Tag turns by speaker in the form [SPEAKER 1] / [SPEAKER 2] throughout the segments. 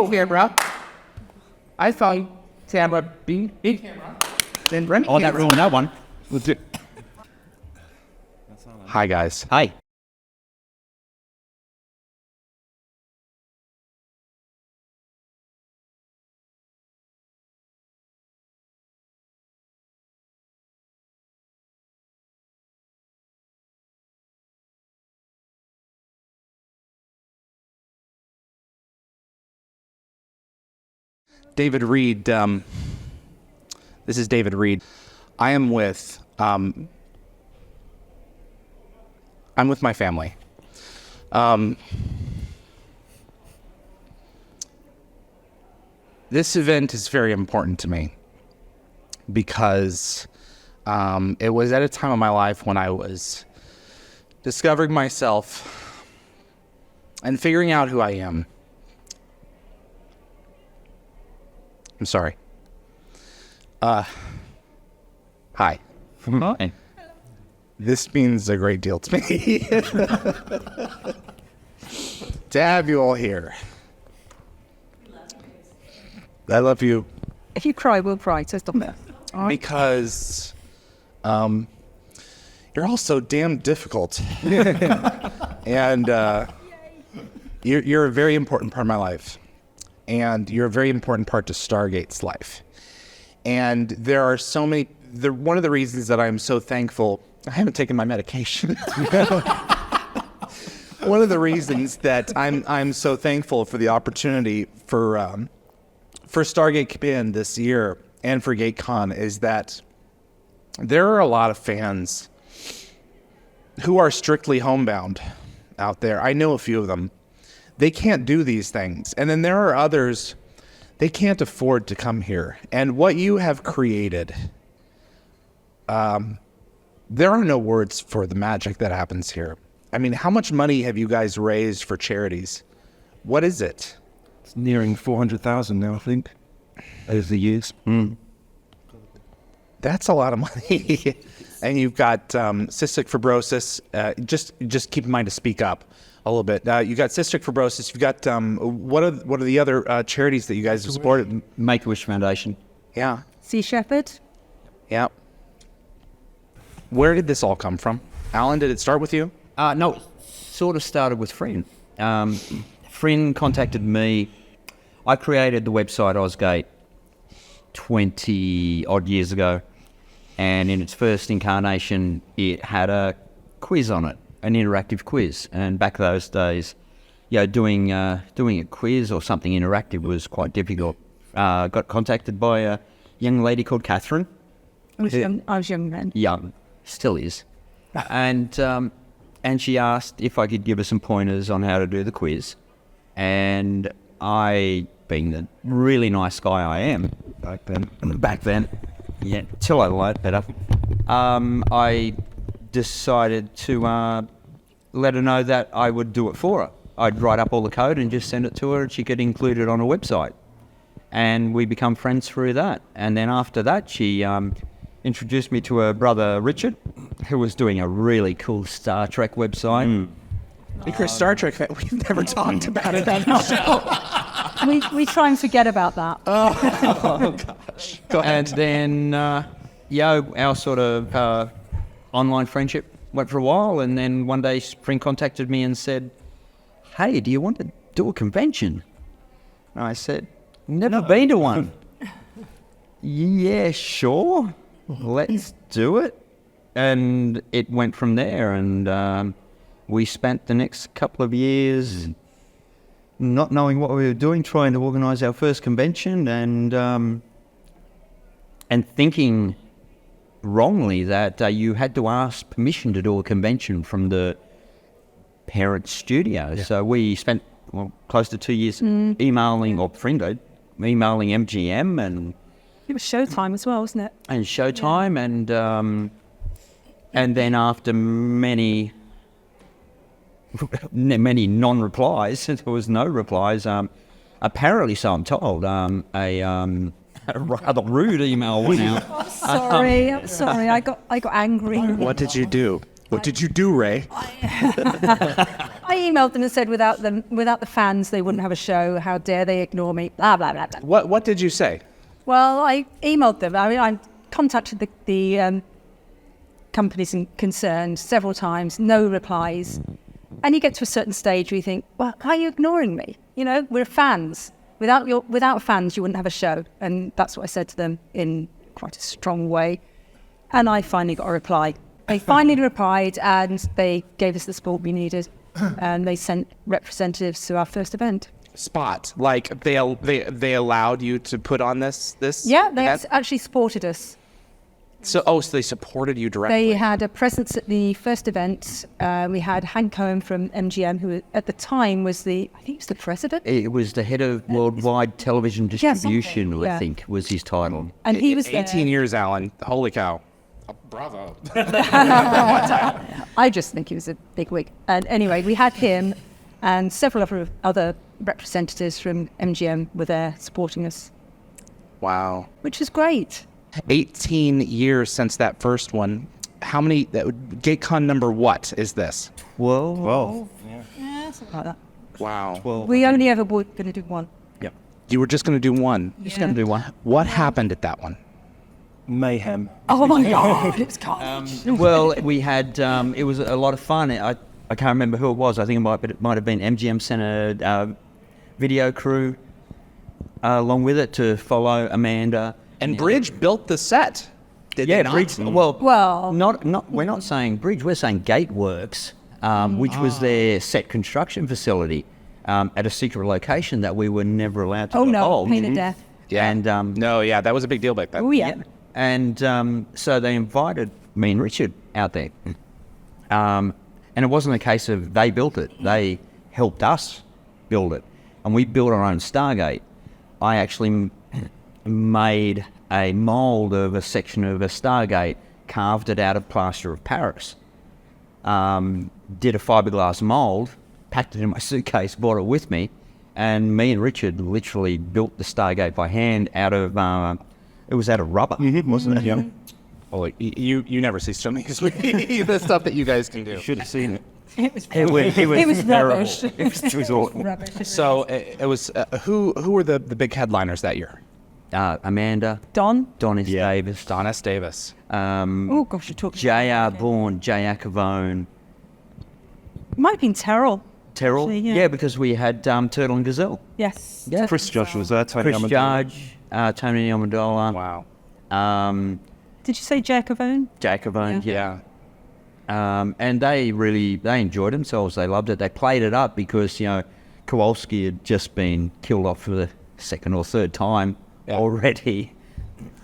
[SPEAKER 1] camera. I thought camera B camera. Then Remy.
[SPEAKER 2] Oh, that ruined that one.
[SPEAKER 3] Hi, guys.
[SPEAKER 2] Hi.
[SPEAKER 3] David Reed. This is David Reed. I'm with my family. This event is very important to me because it was at a time of my life when I was discovering myself and figuring out who I am. I'm sorry. Hi.
[SPEAKER 2] Hi.
[SPEAKER 3] This means a great deal to me. To have you all here. I love you.
[SPEAKER 4] If you cry, we'll cry, so stop it.
[SPEAKER 3] Because you're all so damn difficult. And you're a very important part of my life. And you're a very important part to Stargate's life. And there are so many... one of the reasons that I'm so thankful... I haven't taken my medication. One of the reasons that I'm so thankful for the opportunity for Stargate Command this year and for Gatecon is that there are a lot of fans who are strictly homebound out there. I know a few of them. They can't do these things. And then there are others, they can't afford to come here. And what you have created, there are no words for the magic that happens here. I mean, how much money have you guys raised for charities? What is it?
[SPEAKER 5] It's nearing 400,000 now, I think, over the years.
[SPEAKER 3] That's a lot of money. And you've got cystic fibrosis. Just keep in mind to speak up a little bit. You got cystic fibrosis. You've got what are the other charities that you guys have supported?
[SPEAKER 2] Make-A-Wish Foundation.
[SPEAKER 3] Yeah.
[SPEAKER 4] Sea Shepherd?
[SPEAKER 3] Yeah. Where did this all come from? Allan, did it start with you?
[SPEAKER 2] No, it sort of started with Fryn. Fryn contacted me. I created the website Ozgate 20-odd years ago. And in its first incarnation, it had a quiz on it, an interactive quiz. And back those days, doing a quiz or something interactive was quite difficult. Got contacted by a young lady called Catherine.
[SPEAKER 4] I was young then.
[SPEAKER 2] Young, still is. And she asked if I could give her some pointers on how to do the quiz. And I, being the really nice guy I am back then, yeah, till I learned better, I decided to let her know that I would do it for her. I'd write up all the code and just send it to her, and she could include it on a website. And we become friends through that. And then after that, she introduced me to her brother Richard, who was doing a really cool Star Trek website.
[SPEAKER 3] You're a Star Trek fan. We've never talked about it on the show.
[SPEAKER 4] We try and forget about that.
[SPEAKER 3] Oh gosh. Go ahead.
[SPEAKER 2] And then, our sort of online friendship went for a while. And then one day, Fryn contacted me and said, "Hey, do you want to do a convention?" And I said, "Never been to one." "Yeah, sure. Let's do it." And it went from there. And we spent the next couple of years not knowing what we were doing, trying to organise our first convention, and thinking wrongly that you had to ask permission to do a convention from the parent studio. Yeah. So we spent close to 2 years emailing, or Fryn did, emailing MGM, and
[SPEAKER 4] it was Showtime as well, wasn't it?
[SPEAKER 2] And Showtime, yeah. And then after many non-replies, there was no replies. Apparently, so I'm told, a rather rude email went out.
[SPEAKER 4] I'm sorry. I got angry.
[SPEAKER 3] What did you do? What did you do, Ray?
[SPEAKER 4] I emailed them and said without the fans, they wouldn't have a show. How dare they ignore me? Blah, blah, blah, blah.
[SPEAKER 3] What did you say?
[SPEAKER 4] Well, I emailed them. I mean, I contacted the companies concerned several times, no replies. And you get to a certain stage where you think, well, why are you ignoring me? You know, we're fans. Without fans, you wouldn't have a show. And that's what I said to them in quite a strong way. And I finally got a reply. They finally replied, and they gave us the support we needed. And they sent representatives to our first event.
[SPEAKER 3] Spot. Like they allowed you to put on this?
[SPEAKER 4] Yeah, they
[SPEAKER 3] event?
[SPEAKER 4] actually supported us.
[SPEAKER 3] So they supported you directly.
[SPEAKER 4] They had a presence at the first event. We had Allan Gowen from MGM, who at the time was I think he was the president.
[SPEAKER 2] It was the head of worldwide television distribution,
[SPEAKER 4] something, yeah.
[SPEAKER 2] I think, was his title.
[SPEAKER 4] And he was
[SPEAKER 3] 18
[SPEAKER 4] there.
[SPEAKER 3] years, Alan. Holy cow. Bravo.
[SPEAKER 4] I just think he was a big wig. And anyway, we had him and several other representatives from MGM were there supporting us,
[SPEAKER 3] Wow.
[SPEAKER 4] which was great.
[SPEAKER 3] 18 years since that first one. How many? Gatecon number what is this?
[SPEAKER 2] Well,
[SPEAKER 4] Yeah, something like that.
[SPEAKER 3] Wow.
[SPEAKER 4] We only ever were going to do one.
[SPEAKER 3] You were just going to do one.
[SPEAKER 2] just going to do one.
[SPEAKER 3] What happened at that one?
[SPEAKER 5] Mayhem.
[SPEAKER 4] Oh my God, it was carnage.
[SPEAKER 2] Well, we had, it was a lot of fun. I can't remember who it was. I think it might have been MGM sent a video crew along with it to follow Amanda.
[SPEAKER 3] And Bridge built the set. Did they not?
[SPEAKER 2] Bridge. Well,
[SPEAKER 4] Well-
[SPEAKER 2] we're not saying Bridge. We're saying Gateworks, which was their set construction facility at a secret location that we were never allowed to
[SPEAKER 4] Oh no,
[SPEAKER 2] divulge.
[SPEAKER 4] pain of death.
[SPEAKER 3] Yeah.
[SPEAKER 2] And
[SPEAKER 3] No, yeah, that was a big deal back then.
[SPEAKER 4] Oh yeah.
[SPEAKER 2] and so they invited me and Richard out there. And it wasn't a case of they built it. They helped us build it. And we built our own Stargate. I actually made a mould of a section of a Stargate, carved it out of plaster of Paris. Did a fiberglass mould, packed it in my suitcase, brought it with me, and me and Richard literally built the Stargate by hand out of, it was out of rubber, wasn't it?
[SPEAKER 5] Yeah.
[SPEAKER 3] Well, you never see so many the stuff that you guys can do.
[SPEAKER 5] Should have seen it.
[SPEAKER 4] It was
[SPEAKER 2] It was
[SPEAKER 4] terrible.
[SPEAKER 2] rubbish. It was awful.
[SPEAKER 4] rubbish.
[SPEAKER 3] So it was who were the big headliners that year?
[SPEAKER 2] Amanda,
[SPEAKER 4] Don.
[SPEAKER 2] Donis Davis,
[SPEAKER 3] Don S. Davis.
[SPEAKER 4] Oh gosh, you're talking.
[SPEAKER 2] J.R. Bourne, J.R. Cavone,
[SPEAKER 4] Might have been Terrell.
[SPEAKER 2] Terrell.
[SPEAKER 4] Actually, yeah.
[SPEAKER 2] Yeah, because we had Turtle and Gazelle.
[SPEAKER 4] Yes.
[SPEAKER 2] Yeah.
[SPEAKER 5] Chris Josh was there. Tony
[SPEAKER 2] Chris
[SPEAKER 5] Amendola.
[SPEAKER 2] Judge, Tony Amendola,
[SPEAKER 3] Wow.
[SPEAKER 4] Did you say Jacobone?
[SPEAKER 2] Jack Cavone,
[SPEAKER 3] Yeah.
[SPEAKER 2] and they enjoyed themselves. They loved it. They played it up because, Kowalski had just been killed off for the second or third time already.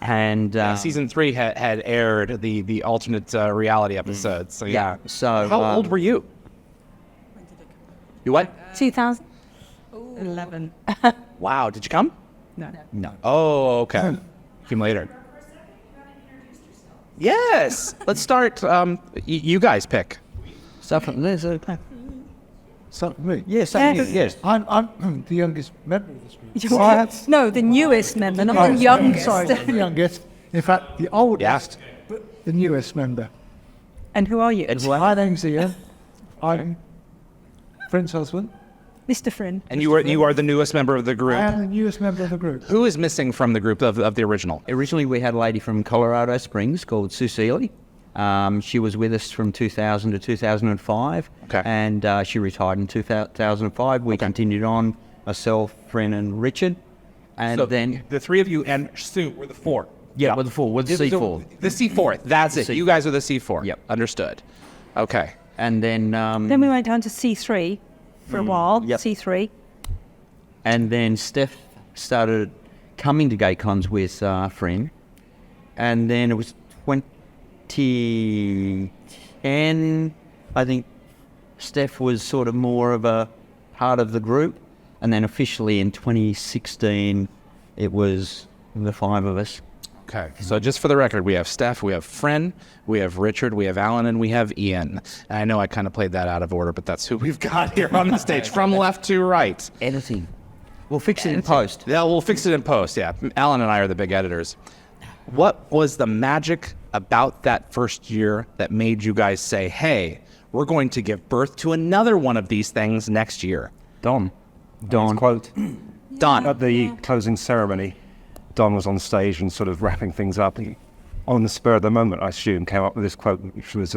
[SPEAKER 2] And
[SPEAKER 3] Season 3 had aired the alternate reality episodes. So yeah.
[SPEAKER 2] So
[SPEAKER 3] How old were you? You what?
[SPEAKER 4] 2011.
[SPEAKER 3] Wow. Did you come?
[SPEAKER 2] No.
[SPEAKER 3] Oh, okay. Came later. Yes. Let's start. You guys pick.
[SPEAKER 2] Stuff like this.
[SPEAKER 5] Something me.
[SPEAKER 2] Yeah, something.
[SPEAKER 4] Yes.
[SPEAKER 2] Yes.
[SPEAKER 5] I'm the youngest member of this group.
[SPEAKER 4] No, the newest member, not the youngest.
[SPEAKER 5] Sorry, the youngest. In fact, the oldest, but the newest member.
[SPEAKER 4] And who are you?
[SPEAKER 5] My name's Ian. I'm Fryn's husband.
[SPEAKER 4] Mr. Fryn.
[SPEAKER 3] And you are the newest member of the group.
[SPEAKER 5] I am the newest member of the group.
[SPEAKER 3] Who is missing from the group of the original?
[SPEAKER 2] Originally, we had a lady from Colorado Springs called Cecily. She was with us from 2000 to 2005.
[SPEAKER 3] Okay.
[SPEAKER 2] And she retired in 2005. We continued on, myself, Fryn, and Richard. And then,
[SPEAKER 3] the three of you and Sue were the four.
[SPEAKER 2] with the four, with the C4.
[SPEAKER 3] The C4. That's it.
[SPEAKER 2] C4.
[SPEAKER 3] You guys are the C4.
[SPEAKER 2] Yep.
[SPEAKER 3] Understood. Okay.
[SPEAKER 2] And then,
[SPEAKER 4] Then we went down to C3 for a while.
[SPEAKER 2] Yep.
[SPEAKER 4] C3.
[SPEAKER 2] and then Steph started coming to Gatecons with Fryn. And then it was 2010, I think Steph was sort of more of a part of the group. And then officially in 2016, it was the five of us.
[SPEAKER 3] Okay. So just for the record, we have Steph, we have Fryn, we have Richard, we have Alan, and we have Ian. And I know I kind of played that out of order, but that's who we've got here on the stage, from left to right.
[SPEAKER 2] Editing. We'll fix it in post.
[SPEAKER 3] Yeah, we'll fix it in post, yeah. Alan and I are the big editors. What was the magic about that first year that made you guys say, hey, we're going to give birth to another one of these things next year.
[SPEAKER 2] Don.
[SPEAKER 6] Quote.
[SPEAKER 3] Don.
[SPEAKER 6] At the closing ceremony, Don was on stage and sort of wrapping things up. He, on the spur of the moment, I assume, came up with this quote, which was,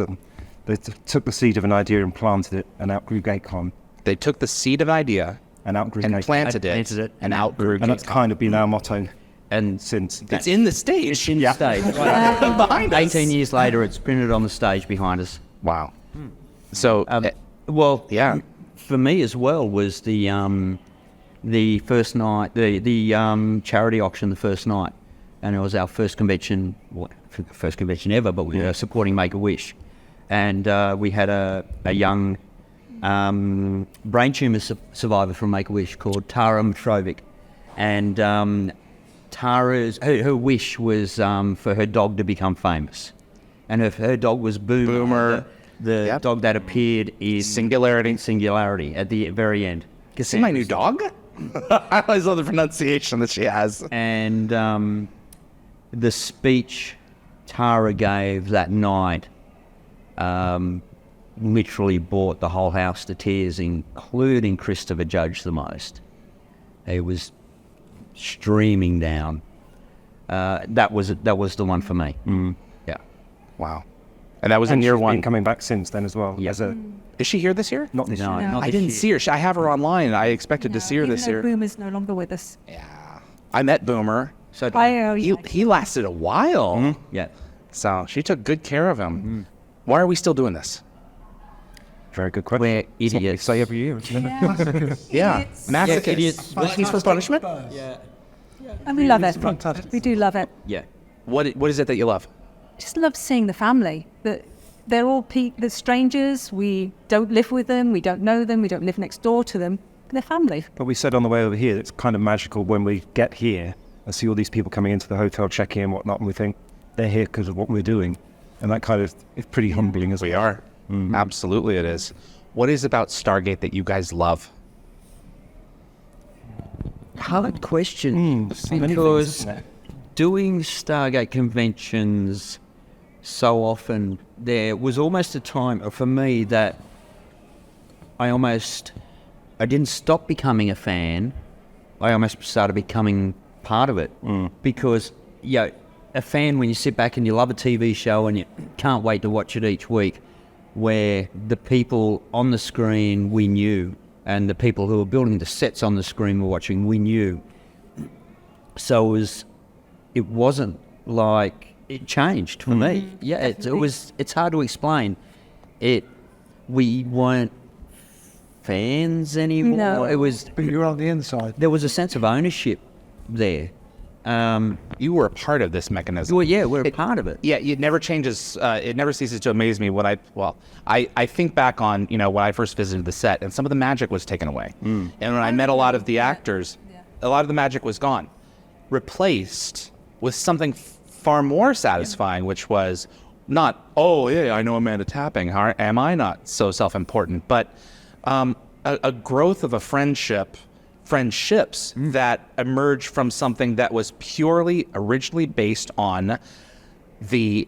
[SPEAKER 6] they took the seed of an idea and planted it and outgrew Gatecon.
[SPEAKER 3] They took the seed of an idea
[SPEAKER 6] And outgrew
[SPEAKER 3] and
[SPEAKER 6] Gatecon.
[SPEAKER 3] planted
[SPEAKER 2] Planted
[SPEAKER 3] it
[SPEAKER 2] it.
[SPEAKER 3] and outgrew
[SPEAKER 6] And that's
[SPEAKER 3] Gatecon.
[SPEAKER 6] kind of been our motto
[SPEAKER 2] And
[SPEAKER 6] since.
[SPEAKER 3] It's in the stage.
[SPEAKER 2] in the stage.
[SPEAKER 3] Behind us.
[SPEAKER 2] 18 years later, it's printed on the stage behind us.
[SPEAKER 3] Wow. So,
[SPEAKER 2] Well,
[SPEAKER 3] yeah.
[SPEAKER 2] for me as well was the first night, the charity auction the first night, and it was our first convention, well, first convention ever, but we were supporting Make-A-Wish, and we had a young brain tumour survivor from Make-A-Wish called Tara Mitrovic, and Tara's her wish was for her dog to become famous, and her dog was Boomer. The
[SPEAKER 3] Yep.
[SPEAKER 2] dog that appeared in Singularity at the very end.
[SPEAKER 3] See my new dog? I always love the pronunciation that she has.
[SPEAKER 2] And the speech Tara gave that night literally brought the whole house to tears, including Christopher Judge the most. He was streaming down. That was the one for me. Yeah.
[SPEAKER 3] Wow. And that was in
[SPEAKER 6] And
[SPEAKER 3] year
[SPEAKER 6] she's
[SPEAKER 3] one.
[SPEAKER 6] been coming back since then as well.
[SPEAKER 2] Yeah.
[SPEAKER 3] Is she here this year?
[SPEAKER 6] Not this
[SPEAKER 2] No,
[SPEAKER 6] year.
[SPEAKER 2] not
[SPEAKER 3] I
[SPEAKER 2] this
[SPEAKER 3] didn't
[SPEAKER 2] year.
[SPEAKER 3] see her. I have her online. I expected to see her
[SPEAKER 4] Even
[SPEAKER 3] this
[SPEAKER 4] though
[SPEAKER 3] year.
[SPEAKER 4] Boomer's no longer with us.
[SPEAKER 3] Yeah. I met Boomer.
[SPEAKER 2] So
[SPEAKER 3] He lasted a while.
[SPEAKER 2] yeah.
[SPEAKER 3] So she took good care of him. Why are we still doing this?
[SPEAKER 6] Very good question.
[SPEAKER 2] We're
[SPEAKER 6] It's what we
[SPEAKER 2] idiots.
[SPEAKER 6] say every year, isn't it?
[SPEAKER 3] Yeah. Masochist.
[SPEAKER 2] Yeah, idiots.
[SPEAKER 3] He's for punishment?
[SPEAKER 4] And we love it. We do love it.
[SPEAKER 2] Yeah.
[SPEAKER 3] What is it that you love?
[SPEAKER 4] Just love seeing the family. That they're all they're strangers. We don't live with them. We don't know them. We don't live next door to them. They're family.
[SPEAKER 6] But we said on the way over here, it's kind of magical when we get here and see all these people coming into the hotel, check-in and whatnot, and we think they're here because of what we're doing. And that kind of is pretty humbling as well.
[SPEAKER 3] We are. Absolutely it is. What is about Stargate that you guys love?
[SPEAKER 2] Hard question. Because doing Stargate conventions so often, there was almost a time for me that I didn't stop becoming a fan. I almost started becoming part of it. Because, a fan, when you sit back and you love a TV show and you can't wait to watch it each week, where the people on the screen we knew, and the people who were building the sets on the screen we're watching, we knew. So it wasn't like it changed for me. Yeah, it's hard to explain. We weren't fans anymore.
[SPEAKER 4] No.
[SPEAKER 2] It was,
[SPEAKER 5] But you're on the inside.
[SPEAKER 2] there was a sense of ownership there.
[SPEAKER 3] You were a part of this mechanism.
[SPEAKER 2] Well, yeah, we're a part of it.
[SPEAKER 3] Yeah, it never changes. It never ceases to amaze me when I think back on, when I first visited the set and some of the magic was taken away. And when I met a lot of the actors, a lot of the magic was gone, replaced with something far more satisfying, which was not, oh, yeah, I know Amanda Tapping. How am I not so self-important? But a growth of a friendships that emerged from something that was purely originally based on the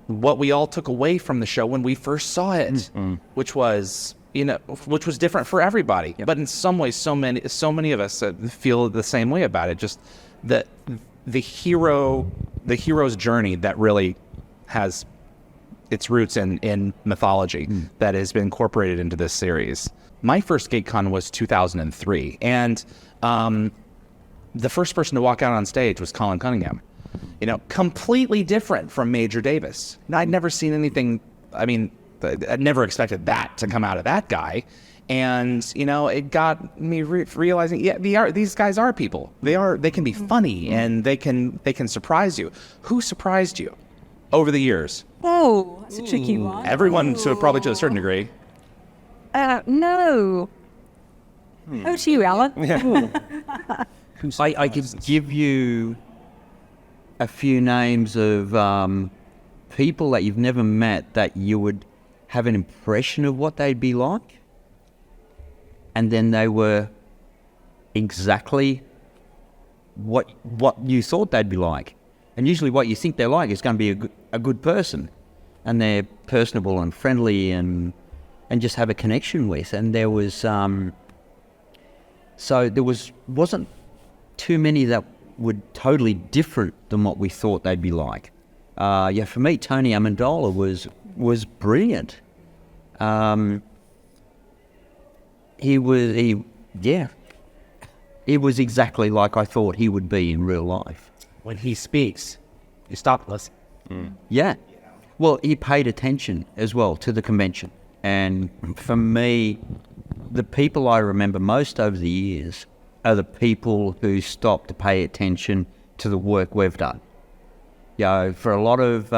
[SPEAKER 3] what we all took away from the show when we first saw it, which was different for everybody. But in some ways, so many of us feel the same way about it. Just the hero's journey that really has its roots in mythology that has been incorporated into this series. My first Gatecon was 2003, and the first person to walk out on stage was Colin Cunningham. Completely different from Major Davis. And I'd never seen anything. I mean, I'd never expected that to come out of that guy. And it got me realizing, these guys are people. They can be funny and they can surprise you. Who surprised you over the years?
[SPEAKER 4] Oh, that's a tricky one.
[SPEAKER 3] Everyone, probably to a certain degree.
[SPEAKER 4] No. Oh, to you, Alan.
[SPEAKER 2] I could give you a few names of people that you've never met that you would have an impression of what they'd be like, and then they were exactly what you thought they'd be like. And usually what you think they're like is going to be a good person. and they're personable and friendly and just have a connection with. And there was so there wasn't too many that were totally different than what we thought they'd be like. For me, Tony Amendola was brilliant. He was exactly like I thought he would be in real life.
[SPEAKER 1] When he speaks, you stop and listen.
[SPEAKER 2] Yeah. Well, he paid attention as well to the convention. And for me, the people I remember most over the years are the people who stopped to pay attention to the work we've done. For a lot of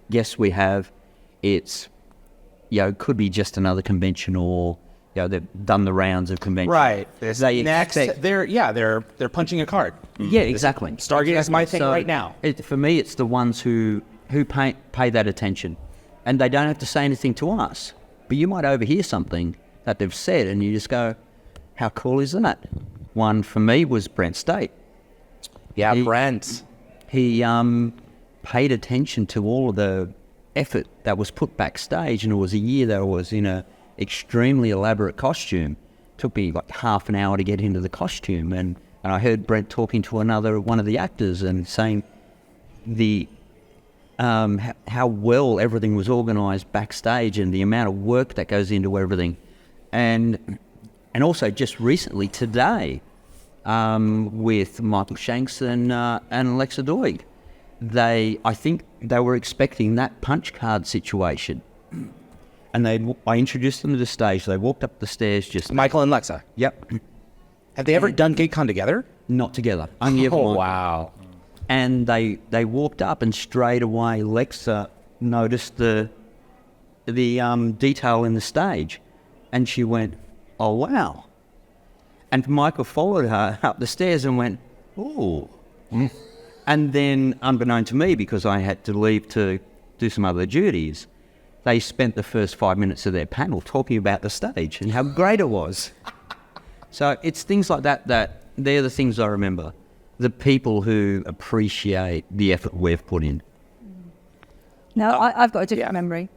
[SPEAKER 2] guests we have, it's, could be just another convention, or, they've done the rounds of convention.
[SPEAKER 3] Right.
[SPEAKER 2] Expect-
[SPEAKER 3] They're punching a card.
[SPEAKER 2] Yeah, exactly.
[SPEAKER 3] Stargate is my thing right now.
[SPEAKER 2] For me, it's the ones who pay that attention, and they don't have to say anything to us. But you might overhear something that they've said, and you just go, "How cool is that?" One for me was Brent State.
[SPEAKER 3] Yeah, Brent.
[SPEAKER 2] He paid attention to all of the effort that was put backstage, and it was a year that I was in a extremely elaborate costume. Took me like half an hour to get into the costume, and I heard Brent talking to one of the actors and saying the how well everything was organised backstage and the amount of work that goes into everything, and also just recently today with Michael Shanks and Alexa Doig, I think they were expecting that punch card situation. And I introduced them to the stage. They walked up the stairs just...
[SPEAKER 3] Michael and Lexa.
[SPEAKER 2] Yep.
[SPEAKER 3] Have they ever done Gatecon together?
[SPEAKER 2] Not together. Only ever one.
[SPEAKER 3] Wow.
[SPEAKER 2] And they walked up, and straight away Lexa noticed the detail in the stage. And she went, "Oh, wow." And Michael followed her up the stairs and went, "Ooh." And then, unbeknown to me, because I had to leave to do some other duties, they spent the first 5 minutes of their panel talking about the stage and how great it was. So it's things like that they're the things I remember. The people who appreciate the effort we've put in.
[SPEAKER 4] No, I've got a different memory.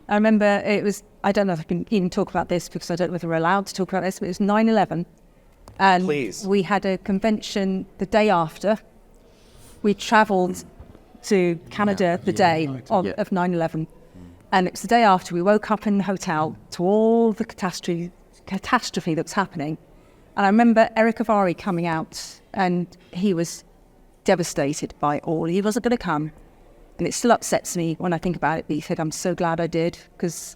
[SPEAKER 4] I remember it was, I don't know if I can even talk about this because I don't know whether we're allowed to talk about this, but it was 9/11. And
[SPEAKER 3] Please.
[SPEAKER 4] We had a convention the day after. We travelled to Canada the day of 9/11. And it was the day after. We woke up in the hotel to all the catastrophe that was happening. And I remember Eric Avari coming out, and he was devastated by all. He wasn't going to come. And it still upsets me when I think about it. But he said, "I'm so glad I did," because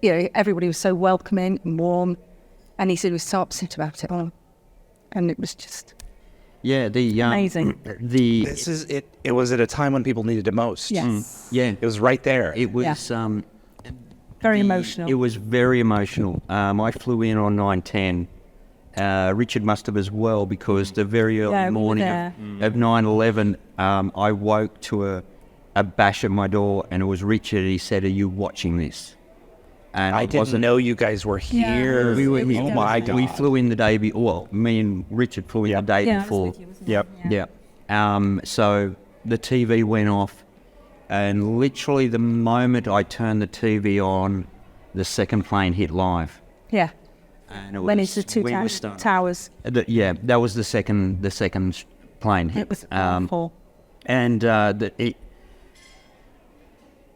[SPEAKER 4] everybody was so welcoming and warm. And he said he was so upset about it all. And it was just amazing.
[SPEAKER 3] This is it. It was at a time when people needed it most.
[SPEAKER 4] Yes.
[SPEAKER 2] Yeah.
[SPEAKER 3] It was right there.
[SPEAKER 2] It was
[SPEAKER 4] Very emotional.
[SPEAKER 2] It was very emotional. I flew in on 9/10. Richard must have as well, because the very early morning of 9/11, I woke to a bash at my door, and it was Richard. He said, "Are you watching this?" And
[SPEAKER 3] I didn't know you guys were here.
[SPEAKER 2] We were.
[SPEAKER 3] Oh my God.
[SPEAKER 2] We flew in the day before. Well, me and Richard flew in the day before.
[SPEAKER 6] Yep.
[SPEAKER 2] So the TV went off, and literally the moment I turned the TV on, the second plane hit live.
[SPEAKER 4] Yeah.
[SPEAKER 2] And it
[SPEAKER 4] When
[SPEAKER 2] was,
[SPEAKER 4] it's the
[SPEAKER 2] we were
[SPEAKER 4] two
[SPEAKER 2] stunned.
[SPEAKER 4] towers.
[SPEAKER 2] That was the second plane hit.
[SPEAKER 4] It was awful.
[SPEAKER 2] And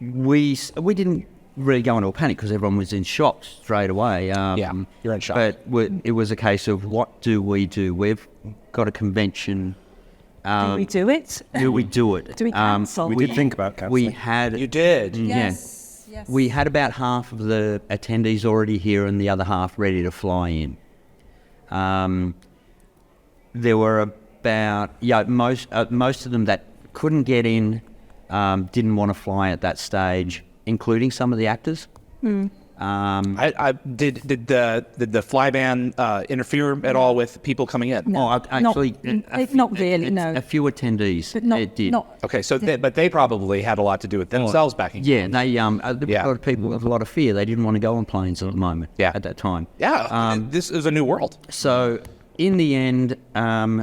[SPEAKER 2] we didn't really go into a panic because everyone was in shock straight away.
[SPEAKER 3] You're in shock.
[SPEAKER 2] But it was a case of, what do we do? We've got a convention.
[SPEAKER 4] Do we do it?
[SPEAKER 2] Do we do it?
[SPEAKER 4] Do we cancel?
[SPEAKER 6] We did think about
[SPEAKER 2] We
[SPEAKER 6] cancelling.
[SPEAKER 2] had.
[SPEAKER 3] You did.
[SPEAKER 4] Yes.
[SPEAKER 2] We had about half of the attendees already here and the other half ready to fly in. There were about most of them that couldn't get in, didn't want to fly at that stage, including some of the actors.
[SPEAKER 3] Did the fly ban interfere at all with people coming in?
[SPEAKER 4] No.
[SPEAKER 2] Actually,
[SPEAKER 4] Not really, no.
[SPEAKER 2] A few attendees.
[SPEAKER 4] But not,
[SPEAKER 2] it did.
[SPEAKER 4] not
[SPEAKER 3] Okay, so but they probably had a lot to do with themselves backing.
[SPEAKER 2] Yeah, there were a lot of people with a lot of fear. They didn't want to go on planes at the moment. At that time.
[SPEAKER 3] Yeah, this is a new world.
[SPEAKER 2] So in the end,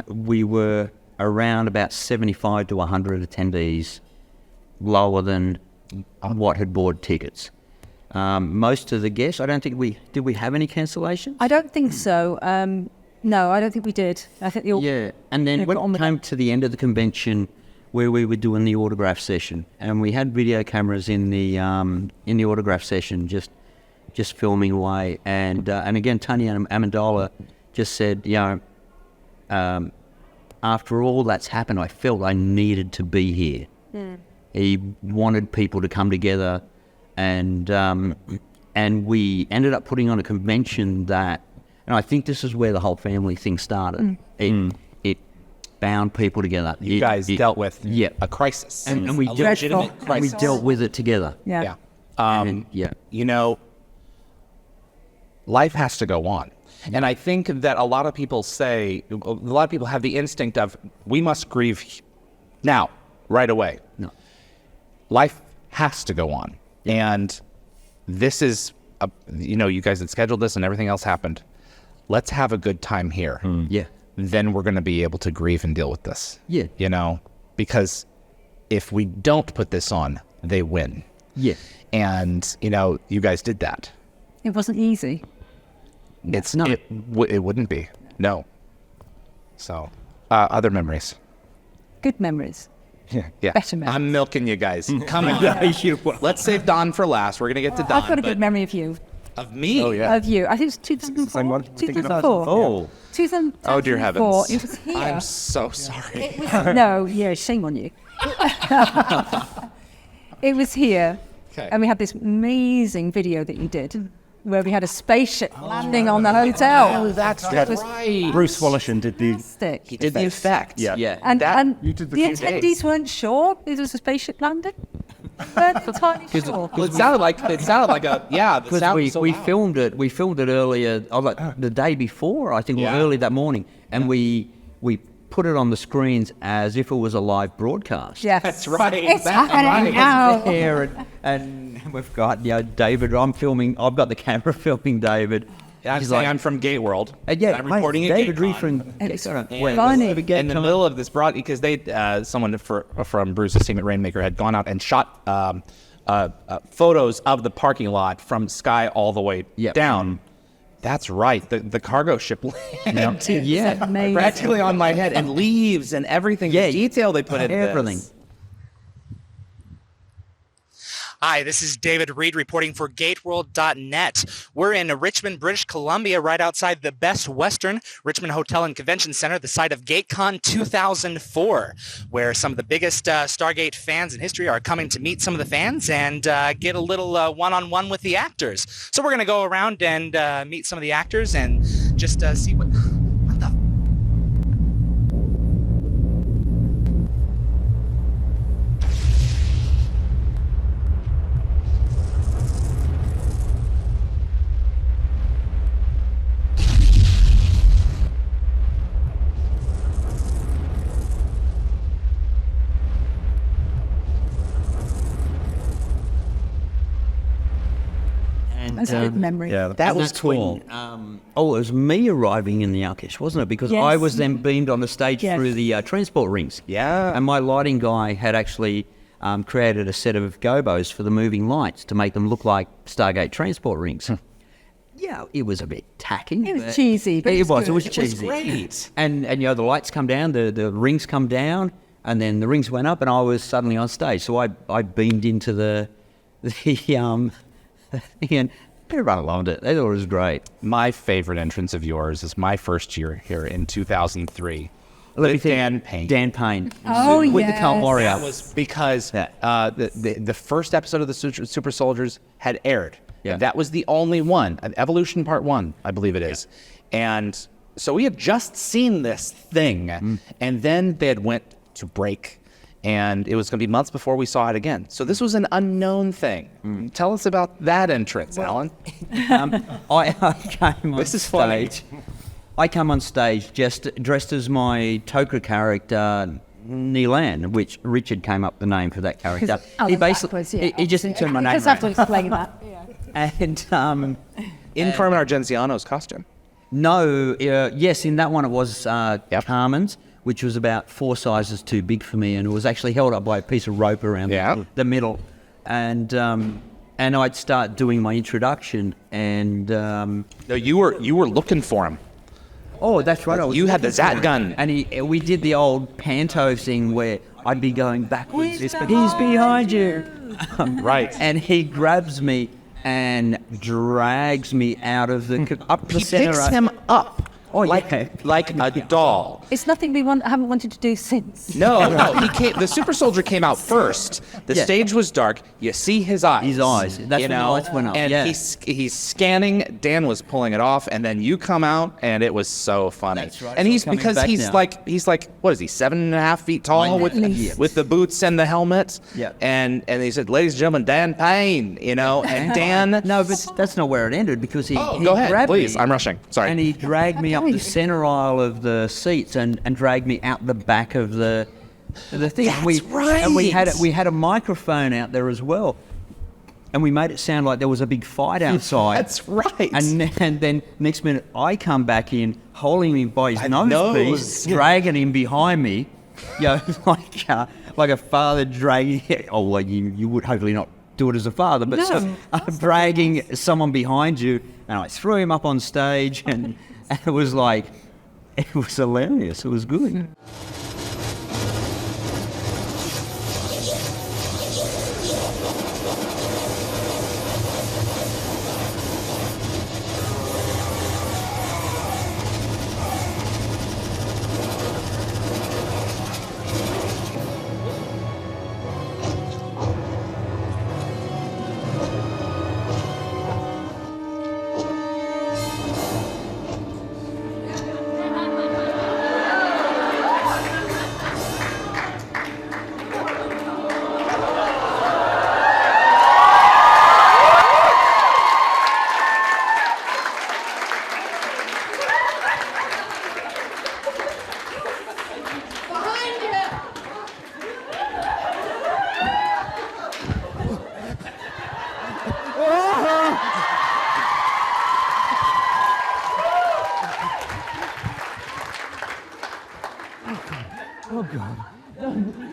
[SPEAKER 2] we were around about 75 to 100 attendees lower than what had bought tickets. Most of the guests, I don't think did we have any cancellations?
[SPEAKER 4] I don't think so. No, I don't think we did. I think the
[SPEAKER 2] Yeah, and then when it came to the end of the convention, where we were doing the autograph session, and we had video cameras in the autograph session, just filming away, and again, Tanya Amendola just said, after all that's happened, I felt I needed to be here. He wanted people to come together, and we ended up putting on a convention that, and I think this is where the whole family thing started. It bound people together.
[SPEAKER 3] You guys dealt with
[SPEAKER 2] yeah.
[SPEAKER 3] a crisis.
[SPEAKER 2] And we
[SPEAKER 3] a legitimate
[SPEAKER 2] and we
[SPEAKER 3] crisis.
[SPEAKER 2] dealt with it together.
[SPEAKER 4] Yeah.
[SPEAKER 3] You know, life has to go on. And I think that a lot of people have the instinct of, we must grieve now, right away.
[SPEAKER 2] No.
[SPEAKER 3] Life has to go on. And this is, you guys had scheduled this and everything else happened. Let's have a good time here.
[SPEAKER 2] Yeah.
[SPEAKER 3] Then we're going to be able to grieve and deal with this.
[SPEAKER 2] Yeah.
[SPEAKER 3] Because if we don't put this on, they win.
[SPEAKER 2] Yeah.
[SPEAKER 3] And, you guys did that.
[SPEAKER 4] It wasn't easy.
[SPEAKER 3] It's
[SPEAKER 2] not.
[SPEAKER 3] It wouldn't be. No. So, other memories.
[SPEAKER 4] Good memories.
[SPEAKER 3] Yeah.
[SPEAKER 4] Better memories.
[SPEAKER 3] I'm milking you guys. Come on. Let's save Don for last. We're going to get to Don.
[SPEAKER 4] I've got a good memory of you.
[SPEAKER 3] Of me?
[SPEAKER 6] Oh, yeah.
[SPEAKER 4] Of you. I think it was 2004.
[SPEAKER 6] Same one?
[SPEAKER 4] 2004.
[SPEAKER 2] Oh.
[SPEAKER 4] 2004.
[SPEAKER 3] Oh, dear heavens.
[SPEAKER 4] It was here.
[SPEAKER 3] I'm so sorry.
[SPEAKER 4] No, yeah, shame on you. It was here.
[SPEAKER 3] Okay.
[SPEAKER 4] And we had this amazing video that you did where we had a spaceship landing on the hotel.
[SPEAKER 3] Oh, that's right.
[SPEAKER 6] Bruce Wallishan did the...
[SPEAKER 4] Fantastic.
[SPEAKER 3] He did the effect.
[SPEAKER 6] Yeah.
[SPEAKER 2] Yeah.
[SPEAKER 4] And
[SPEAKER 5] You did the
[SPEAKER 4] the
[SPEAKER 5] few
[SPEAKER 4] attendees
[SPEAKER 3] days.
[SPEAKER 4] weren't sure it was a spaceship landing. Weren't entirely sure.
[SPEAKER 3] Well, it sounded like a, yeah. the
[SPEAKER 2] Because
[SPEAKER 3] sound
[SPEAKER 2] we
[SPEAKER 3] was so loud.
[SPEAKER 2] filmed it earlier, the day before, I think, or
[SPEAKER 3] Yeah.
[SPEAKER 2] early that morning, and we put it on the screens as if it was a live broadcast.
[SPEAKER 4] Yes.
[SPEAKER 3] That's right.
[SPEAKER 4] It's
[SPEAKER 3] That's
[SPEAKER 4] happening now.
[SPEAKER 2] There, and we've got David. I've got the camera filming David.
[SPEAKER 3] I'm
[SPEAKER 2] He's
[SPEAKER 3] saying
[SPEAKER 2] like,
[SPEAKER 3] I'm from Gatewworld.
[SPEAKER 2] yeah,
[SPEAKER 3] I'm
[SPEAKER 2] mate,
[SPEAKER 3] reporting at
[SPEAKER 2] David
[SPEAKER 3] Gatecon.
[SPEAKER 2] Refrin.
[SPEAKER 4] It's
[SPEAKER 3] And
[SPEAKER 4] funny.
[SPEAKER 3] in the middle of this because they someone from Bruce's team at Rainmaker had gone out and shot photos of the parking lot from sky all the way
[SPEAKER 2] Yep.
[SPEAKER 3] down. That's right. The cargo ship landed
[SPEAKER 2] Yeah,
[SPEAKER 4] Amazing.
[SPEAKER 3] practically on my head, and leaves and everything.
[SPEAKER 2] Yeah.
[SPEAKER 3] The detail they put into
[SPEAKER 2] everything.
[SPEAKER 3] this.
[SPEAKER 7] Hi, this is David Reed reporting for GateWorld.net. We're in Richmond, British Columbia, right outside the Best Western Richmond Hotel and Convention Center, the site of Gatecon 2004, where some of the biggest Stargate fans in history are coming to meet some of the fans and get a little one-on-one with the actors. So we're going to go around and meet some of the actors and just see what the...
[SPEAKER 2] And,
[SPEAKER 4] That's a good memory.
[SPEAKER 6] Yeah,
[SPEAKER 3] That was
[SPEAKER 2] that's
[SPEAKER 3] cool.
[SPEAKER 2] when, it was me arriving in the Alkish, wasn't it? Because
[SPEAKER 4] Yes.
[SPEAKER 2] I was then beamed on the stage
[SPEAKER 4] Yes.
[SPEAKER 2] through the transport rings.
[SPEAKER 3] Yeah.
[SPEAKER 2] And my lighting guy had actually created a set of gobos for the moving lights to make them look like Stargate transport rings. Yeah, it was a bit tacky.
[SPEAKER 4] It was
[SPEAKER 2] but
[SPEAKER 4] cheesy, but
[SPEAKER 2] it
[SPEAKER 4] it's
[SPEAKER 2] was. It
[SPEAKER 4] good.
[SPEAKER 2] was
[SPEAKER 4] It was
[SPEAKER 2] cheesy.
[SPEAKER 3] great.
[SPEAKER 2] And the lights come down, the rings come down, and then the rings went up, and I was suddenly on stage. So I beamed into the and everyone loved it. They thought it was great.
[SPEAKER 3] My favorite entrance of yours is my first year here in 2003.
[SPEAKER 2] Let me
[SPEAKER 3] With
[SPEAKER 2] think.
[SPEAKER 3] Dan Payne.
[SPEAKER 2] Dan Payne.
[SPEAKER 4] Oh,
[SPEAKER 2] With the Cult
[SPEAKER 4] yes.
[SPEAKER 2] Warrior.
[SPEAKER 3] That was because
[SPEAKER 2] Yeah.
[SPEAKER 3] the first episode of the Super Soldiers had aired.
[SPEAKER 2] Yeah.
[SPEAKER 3] That was the only one, Evolution Part 1, I believe it is. And so we had just seen this thing, and then they had went to break, and it was going to be months before we saw it again. So this was an unknown thing. Tell us about that entrance, Alan.
[SPEAKER 2] I came on
[SPEAKER 3] This is funny.
[SPEAKER 2] stage. I come on stage just dressed as my Toka character, Neelan, which Richard came up the name for that character. He basically he just turned my name
[SPEAKER 4] Just have to
[SPEAKER 2] around.
[SPEAKER 4] explain that.
[SPEAKER 2] And
[SPEAKER 3] In Carmen Argenziano's costume.
[SPEAKER 2] no, yes, in that one it was Carmen's. which was about 4 sizes too big for me, and it was actually held up by a piece of rope around the middle. And I'd start doing my introduction, and
[SPEAKER 3] No, you were looking for him.
[SPEAKER 2] oh, that's right. I was
[SPEAKER 3] You had the
[SPEAKER 2] looking for
[SPEAKER 3] Zat
[SPEAKER 2] him.
[SPEAKER 3] gun.
[SPEAKER 2] And we did the old panto thing where I'd be going backwards. He's behind you.
[SPEAKER 3] Right.
[SPEAKER 2] And he grabs me and drags me out of the up the
[SPEAKER 3] He
[SPEAKER 2] center.
[SPEAKER 3] picks him up.
[SPEAKER 2] Oh,
[SPEAKER 3] like,
[SPEAKER 2] yeah.
[SPEAKER 3] like a doll.
[SPEAKER 4] It's nothing we haven't wanted to do since.
[SPEAKER 3] No, he came. The super soldier came out first. The
[SPEAKER 2] Yeah.
[SPEAKER 3] stage was dark. You see his eyes.
[SPEAKER 2] His eyes. That's
[SPEAKER 3] you
[SPEAKER 2] when the
[SPEAKER 3] know,
[SPEAKER 2] lights went up,
[SPEAKER 3] and
[SPEAKER 2] yeah.
[SPEAKER 3] he's scanning. Dan was pulling it off, and then you come out, and it was so funny.
[SPEAKER 2] That's right.
[SPEAKER 3] And
[SPEAKER 2] So
[SPEAKER 3] he's
[SPEAKER 2] coming
[SPEAKER 3] because
[SPEAKER 2] back
[SPEAKER 3] he's
[SPEAKER 2] now.
[SPEAKER 3] like what is he, 7.5 feet tall
[SPEAKER 2] At
[SPEAKER 3] with
[SPEAKER 4] least.
[SPEAKER 3] with the boots and the helmet.
[SPEAKER 2] Yeah.
[SPEAKER 3] And he said, "Ladies and gentlemen, Dan Payne." You know, and Dan.
[SPEAKER 2] No, but that's not where it ended, because he
[SPEAKER 3] Go ahead,
[SPEAKER 2] grabbed
[SPEAKER 3] please.
[SPEAKER 2] me
[SPEAKER 3] I'm rushing. Sorry.
[SPEAKER 2] and he dragged me up the center aisle of the seats and dragged me out the back of the thing.
[SPEAKER 3] That's right.
[SPEAKER 2] And we had a microphone out there as well, and we made it sound like there was a big fight outside.
[SPEAKER 3] That's right.
[SPEAKER 2] And then next minute I come back in, holding him by his nose
[SPEAKER 3] nose.
[SPEAKER 2] piece, dragging him behind me, like a father dragging. Oh, well, you would hopefully not do it as a father, but dragging someone behind you, and I threw him up on stage, and it was like, it was hilarious. It was good.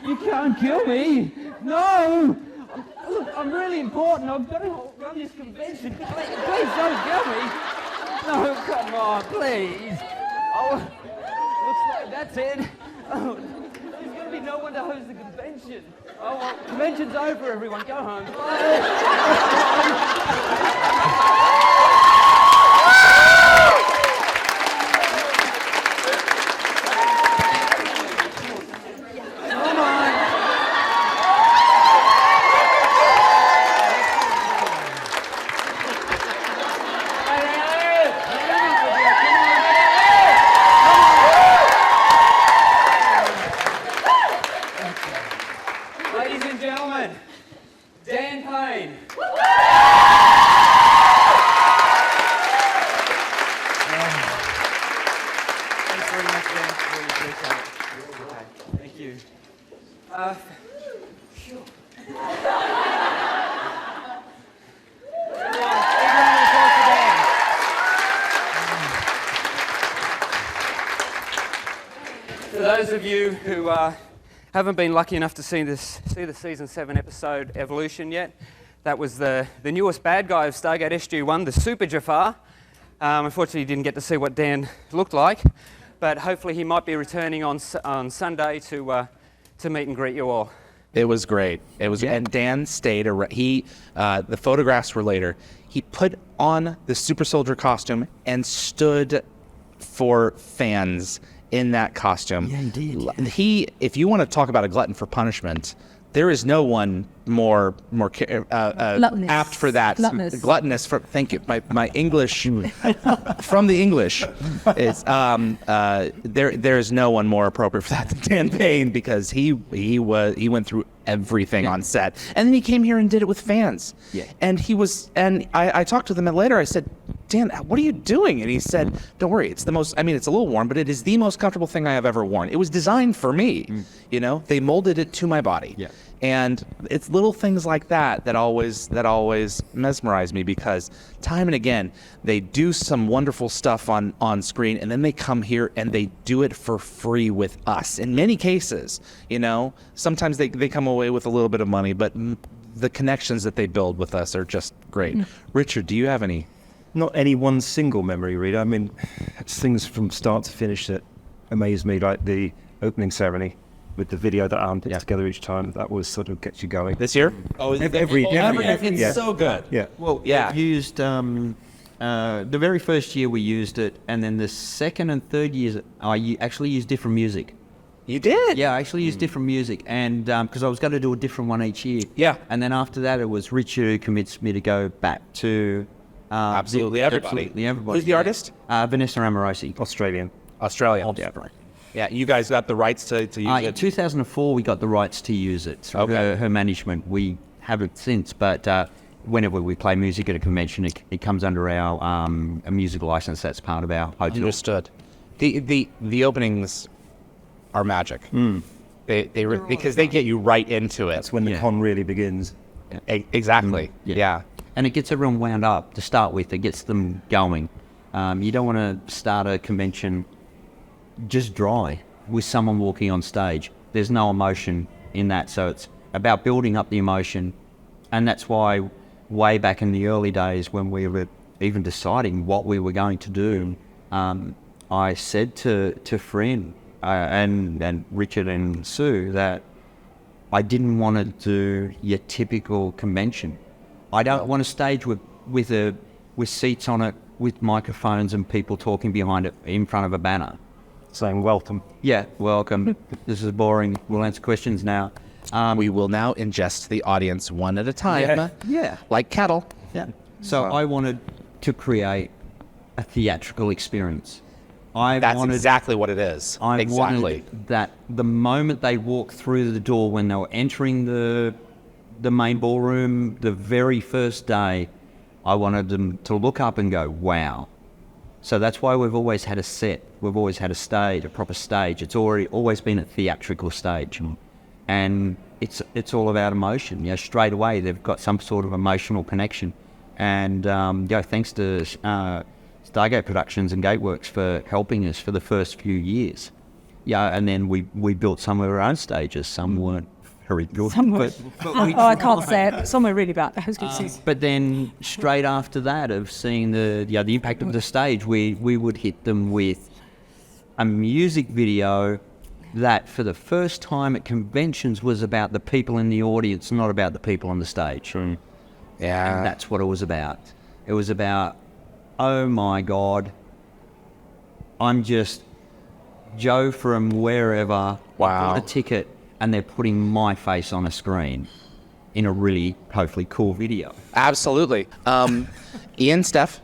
[SPEAKER 1] You can't kill me. No. I'm really important. I've got to run this convention. Please don't kill me. No, come on, please. Oh, looks like that's it. Oh, there's going to be no one to host the convention. Oh, well, convention's over, everyone. Go home. Ladies and gentlemen, Dan Payne. Thanks very much, Dan. Really appreciate it. Okay, thank you. For those of you who haven't been lucky enough to see the season 7 episode Evolution yet, that was the newest bad guy of Stargate SG-1, the Super Jafar. Unfortunately, you didn't get to see what Dan looked like, but hopefully he might be returning on Sunday to meet and greet you all.
[SPEAKER 3] It was great. It was, and Dan stayed. The photographs were later. He put on the super soldier costume and stood for fans in that costume. Yeah, he did. If you want to talk about a glutton for punishment, there is no one more apt for that. Gluttonous for. Thank you. My English from the English is there is no one more appropriate for that than Dan Payne, because he went through everything on set, and then he came here and did it with fans.
[SPEAKER 2] Yeah.
[SPEAKER 3] And I talked to them later. I said, Dan, what are you doing? And he said, don't worry, it's the most, I mean, it's a little warm, but it is the most comfortable thing I have ever worn. It was designed for me, you know? They molded it to my body.
[SPEAKER 2] Yeah.
[SPEAKER 3] And it's little things like that always mesmerize me, because time and again, they do some wonderful stuff on screen, and then they come here and they do it for free with us. In many cases, you know, sometimes they come away with a little bit of money, but the connections that they build with us are just great. Richard, do you have any?
[SPEAKER 6] Not any one single memory, Reader. I mean, it's things from start to finish that amaze me, like the opening ceremony with the video that Alan puts together each time. That was sort of gets you going.
[SPEAKER 3] This year? Oh,
[SPEAKER 6] every
[SPEAKER 3] it's so good.
[SPEAKER 6] Yeah.
[SPEAKER 2] Well,
[SPEAKER 3] Yeah.
[SPEAKER 2] we used the very first year we used it, and then the second and third years I actually used different music.
[SPEAKER 3] You did?
[SPEAKER 2] Yeah, I actually used different music, and because I was going to do a different one each year.
[SPEAKER 3] Yeah.
[SPEAKER 2] And then after that, it was Richard who convinced me to go back to
[SPEAKER 3] Absolutely everybody.
[SPEAKER 2] Absolutely everybody.
[SPEAKER 3] Who's the artist?
[SPEAKER 2] Vanessa Amorosi.
[SPEAKER 6] Australian.
[SPEAKER 3] Australia.
[SPEAKER 2] Yeah.
[SPEAKER 3] Yeah, you guys got the rights to use
[SPEAKER 2] In
[SPEAKER 3] it.
[SPEAKER 2] 2004, we got the rights to use it through
[SPEAKER 3] Okay.
[SPEAKER 2] her management. We haven't since, but whenever we play music at a convention, it comes under our a music license. That's part of our hotel.
[SPEAKER 3] Understood. The openings are magic. Because they get you right into it.
[SPEAKER 6] That's when the con really begins.
[SPEAKER 3] Exactly. Yeah.
[SPEAKER 2] And it gets everyone wound up to start with. It gets them going. You don't want to start a convention just dry with someone walking on stage. There's no emotion in that, so it's about building up the emotion. And that's why way back in the early days when we were even deciding what we were going to do, I said to Fryn and Richard and Sue that I didn't want to do your typical convention. I don't want a stage with seats on it, with microphones and people talking behind it in front of a banner.
[SPEAKER 6] Saying welcome.
[SPEAKER 2] Yeah, welcome. This is boring. We'll answer questions now.
[SPEAKER 3] We will now ingest the audience one at a time.
[SPEAKER 2] Yeah.
[SPEAKER 3] Like cattle.
[SPEAKER 2] Yeah. So I wanted to create a theatrical experience.
[SPEAKER 3] That's exactly what it is.
[SPEAKER 2] I
[SPEAKER 3] exactly.
[SPEAKER 2] wanted that the moment they walked through the door, when they were entering the main ballroom, the very first day, I wanted them to look up and go, wow. So that's why we've always had a set. We've always had a stage, a proper stage. It's always been a theatrical stage. And it's all about emotion. You know, straight away, they've got some sort of emotional connection. And thanks to Stargate Productions and Gateworks for helping us for the first few years. Yeah, and then we built some of our own stages. Some weren't very good.
[SPEAKER 4] I can't say it. Some are really bad. I was going to say.
[SPEAKER 2] But then straight after that, of seeing the impact of the stage, we would hit them with a music video that for the first time at conventions was about the people in the audience, not about the people on the stage.
[SPEAKER 3] Yeah.
[SPEAKER 2] And that's what it was about. It was about, oh my God, I'm just Joe from wherever.
[SPEAKER 3] Wow.
[SPEAKER 2] Got a ticket, and they're putting my face on a screen in a really, hopefully, cool video.
[SPEAKER 3] Absolutely. Ian, Steph,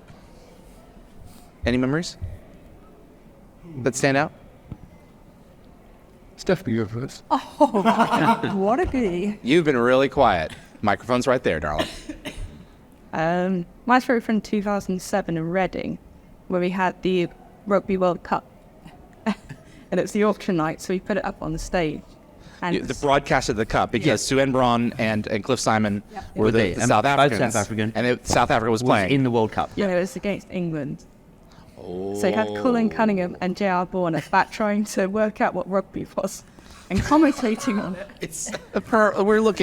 [SPEAKER 3] any memories that stand out?
[SPEAKER 5] Steph, you go first.
[SPEAKER 4] What a goodie.
[SPEAKER 3] You've been really quiet. Microphone's right there, darling.
[SPEAKER 8] My favorite from 2007 in Reading, where we had the Rugby World Cup. And it's the auction night, so we put it up on the stage. And
[SPEAKER 3] The broadcast of the cup, because Sue Ann Braun and Cliff Simon were the
[SPEAKER 2] And
[SPEAKER 3] South
[SPEAKER 2] both
[SPEAKER 3] Africans.
[SPEAKER 2] South African.
[SPEAKER 3] And South Africa was playing.
[SPEAKER 2] In the World Cup.
[SPEAKER 8] yeah, it was against England. So you had Cullen Cunningham and J.R. Bourne back trying to work out what rugby was and commentating on it.
[SPEAKER 3] It's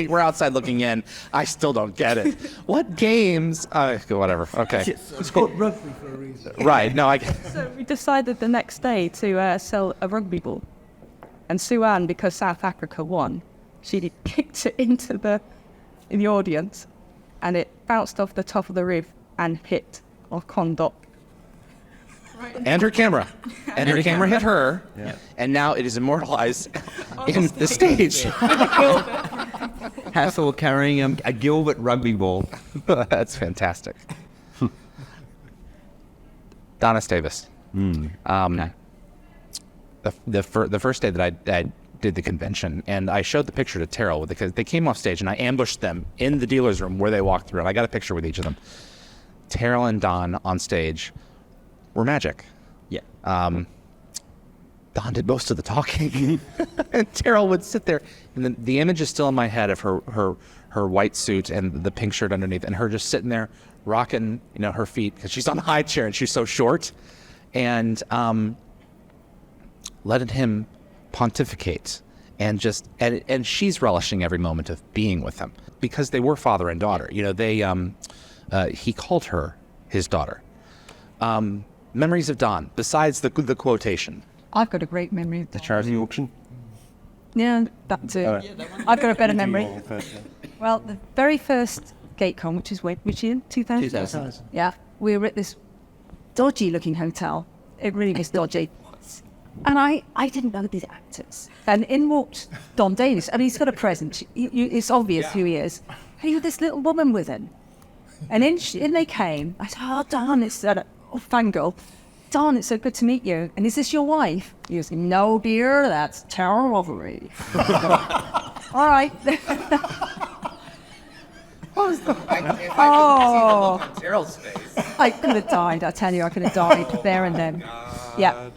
[SPEAKER 3] we're outside looking in. I still don't get it. What games? Whatever. Okay.
[SPEAKER 5] It's called rugby for a reason.
[SPEAKER 3] Right. No,
[SPEAKER 8] So we decided the next day to sell a rugby ball. And Sue Ann, because South Africa won, she kicked it into in the audience, and it bounced off the top of the roof and hit our condom.
[SPEAKER 3] and her camera. And her camera hit her.
[SPEAKER 6] Yeah.
[SPEAKER 3] And now it is immortalized in the stage.
[SPEAKER 2] Hathor carrying a Gilbert rugby ball.
[SPEAKER 3] That's fantastic. Donna Davis.
[SPEAKER 2] Okay.
[SPEAKER 3] The first day that I did the convention, and I showed the picture to Terrell because they came off stage, and I ambushed them in the dealer's room where they walked through, and I got a picture with each of them. Terrell and Don on stage were magic.
[SPEAKER 2] Yeah.
[SPEAKER 3] Don did most of the talking, and Terrell would sit there, and the image is still in my head of her white suit and the pink shirt underneath, and her just sitting there rocking, her feet because she's on a high chair and she's so short, and letting him pontificate, and and she's relishing every moment of being with him because they were father and daughter. He called her his daughter. Memories of Don, besides the quotation.
[SPEAKER 4] I've got a great memory.
[SPEAKER 6] The charity auction.
[SPEAKER 4] Yeah, that too. I've got a better memory. Well, the very first Gatecon, which year? 2000?
[SPEAKER 2] 2000.
[SPEAKER 4] Yeah, we were at this dodgy-looking hotel. It really was dodgy. And I didn't know these actors. And in walked Don Davis, and he's got a presence. It's obvious who he is. And he had this little woman with him. And in they came. I said, "Oh, Don, it's fangirl. Don, it's so good to meet you. And is this your wife?" He goes, "No, dear, that's Tara Rovery." All right. Oh,
[SPEAKER 3] Terrell's face.
[SPEAKER 4] I could have died. I tell you, I could have died there and then. Yeah.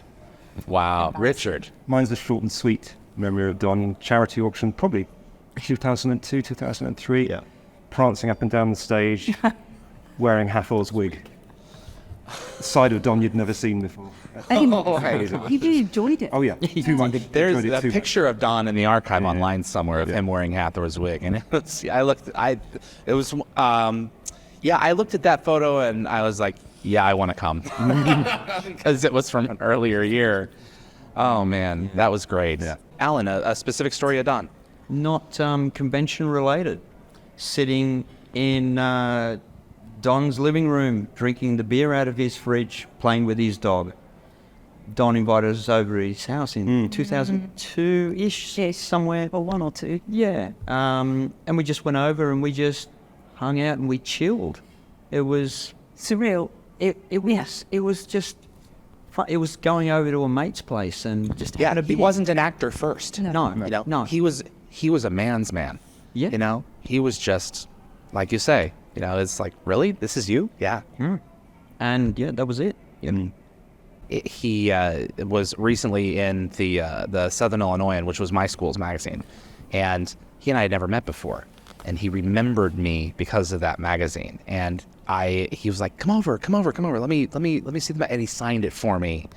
[SPEAKER 3] Wow, Richard.
[SPEAKER 6] Mine's a short and sweet memory of Don. Charity auction, probably 2002, 2003.
[SPEAKER 2] Yeah.
[SPEAKER 6] Prancing up and down the stage, wearing Hathor's wig. A side of Don you'd never seen before.
[SPEAKER 4] He really enjoyed it.
[SPEAKER 6] Oh yeah, too much.
[SPEAKER 3] There's
[SPEAKER 6] Enjoyed it
[SPEAKER 3] a
[SPEAKER 6] too much.
[SPEAKER 3] picture of Don in the archive online somewhere of him wearing Hathor's wig, and I looked at that photo and I was like, yeah, I want to come because it was from an earlier year. Oh man, that was great.
[SPEAKER 6] Yeah.
[SPEAKER 3] Allan, a specific story of Don.
[SPEAKER 2] Not convention related. Sitting in Don's living room, drinking the beer out of his fridge, playing with his dog. Don invited us over to his house in 2002-ish,
[SPEAKER 4] Yes.
[SPEAKER 2] somewhere.
[SPEAKER 4] Or one or two.
[SPEAKER 2] Yeah. And we just went over and we just hung out and we chilled. It was
[SPEAKER 4] Surreal.
[SPEAKER 2] it was just fun. It was going over to a mate's place and just
[SPEAKER 3] Yeah,
[SPEAKER 2] having a
[SPEAKER 3] he
[SPEAKER 2] beer.
[SPEAKER 3] wasn't an actor first.
[SPEAKER 2] No.
[SPEAKER 3] He was a man's man.
[SPEAKER 2] Yeah.
[SPEAKER 3] He was just like you say. It's like, really, this is you? Yeah.
[SPEAKER 2] And yeah, that was it.
[SPEAKER 3] He was recently in the Southern Illinoisan, which was my school's magazine, and he and I had never met before, and he remembered me because of that magazine, and he was like, come over, let me see the and he signed it for me,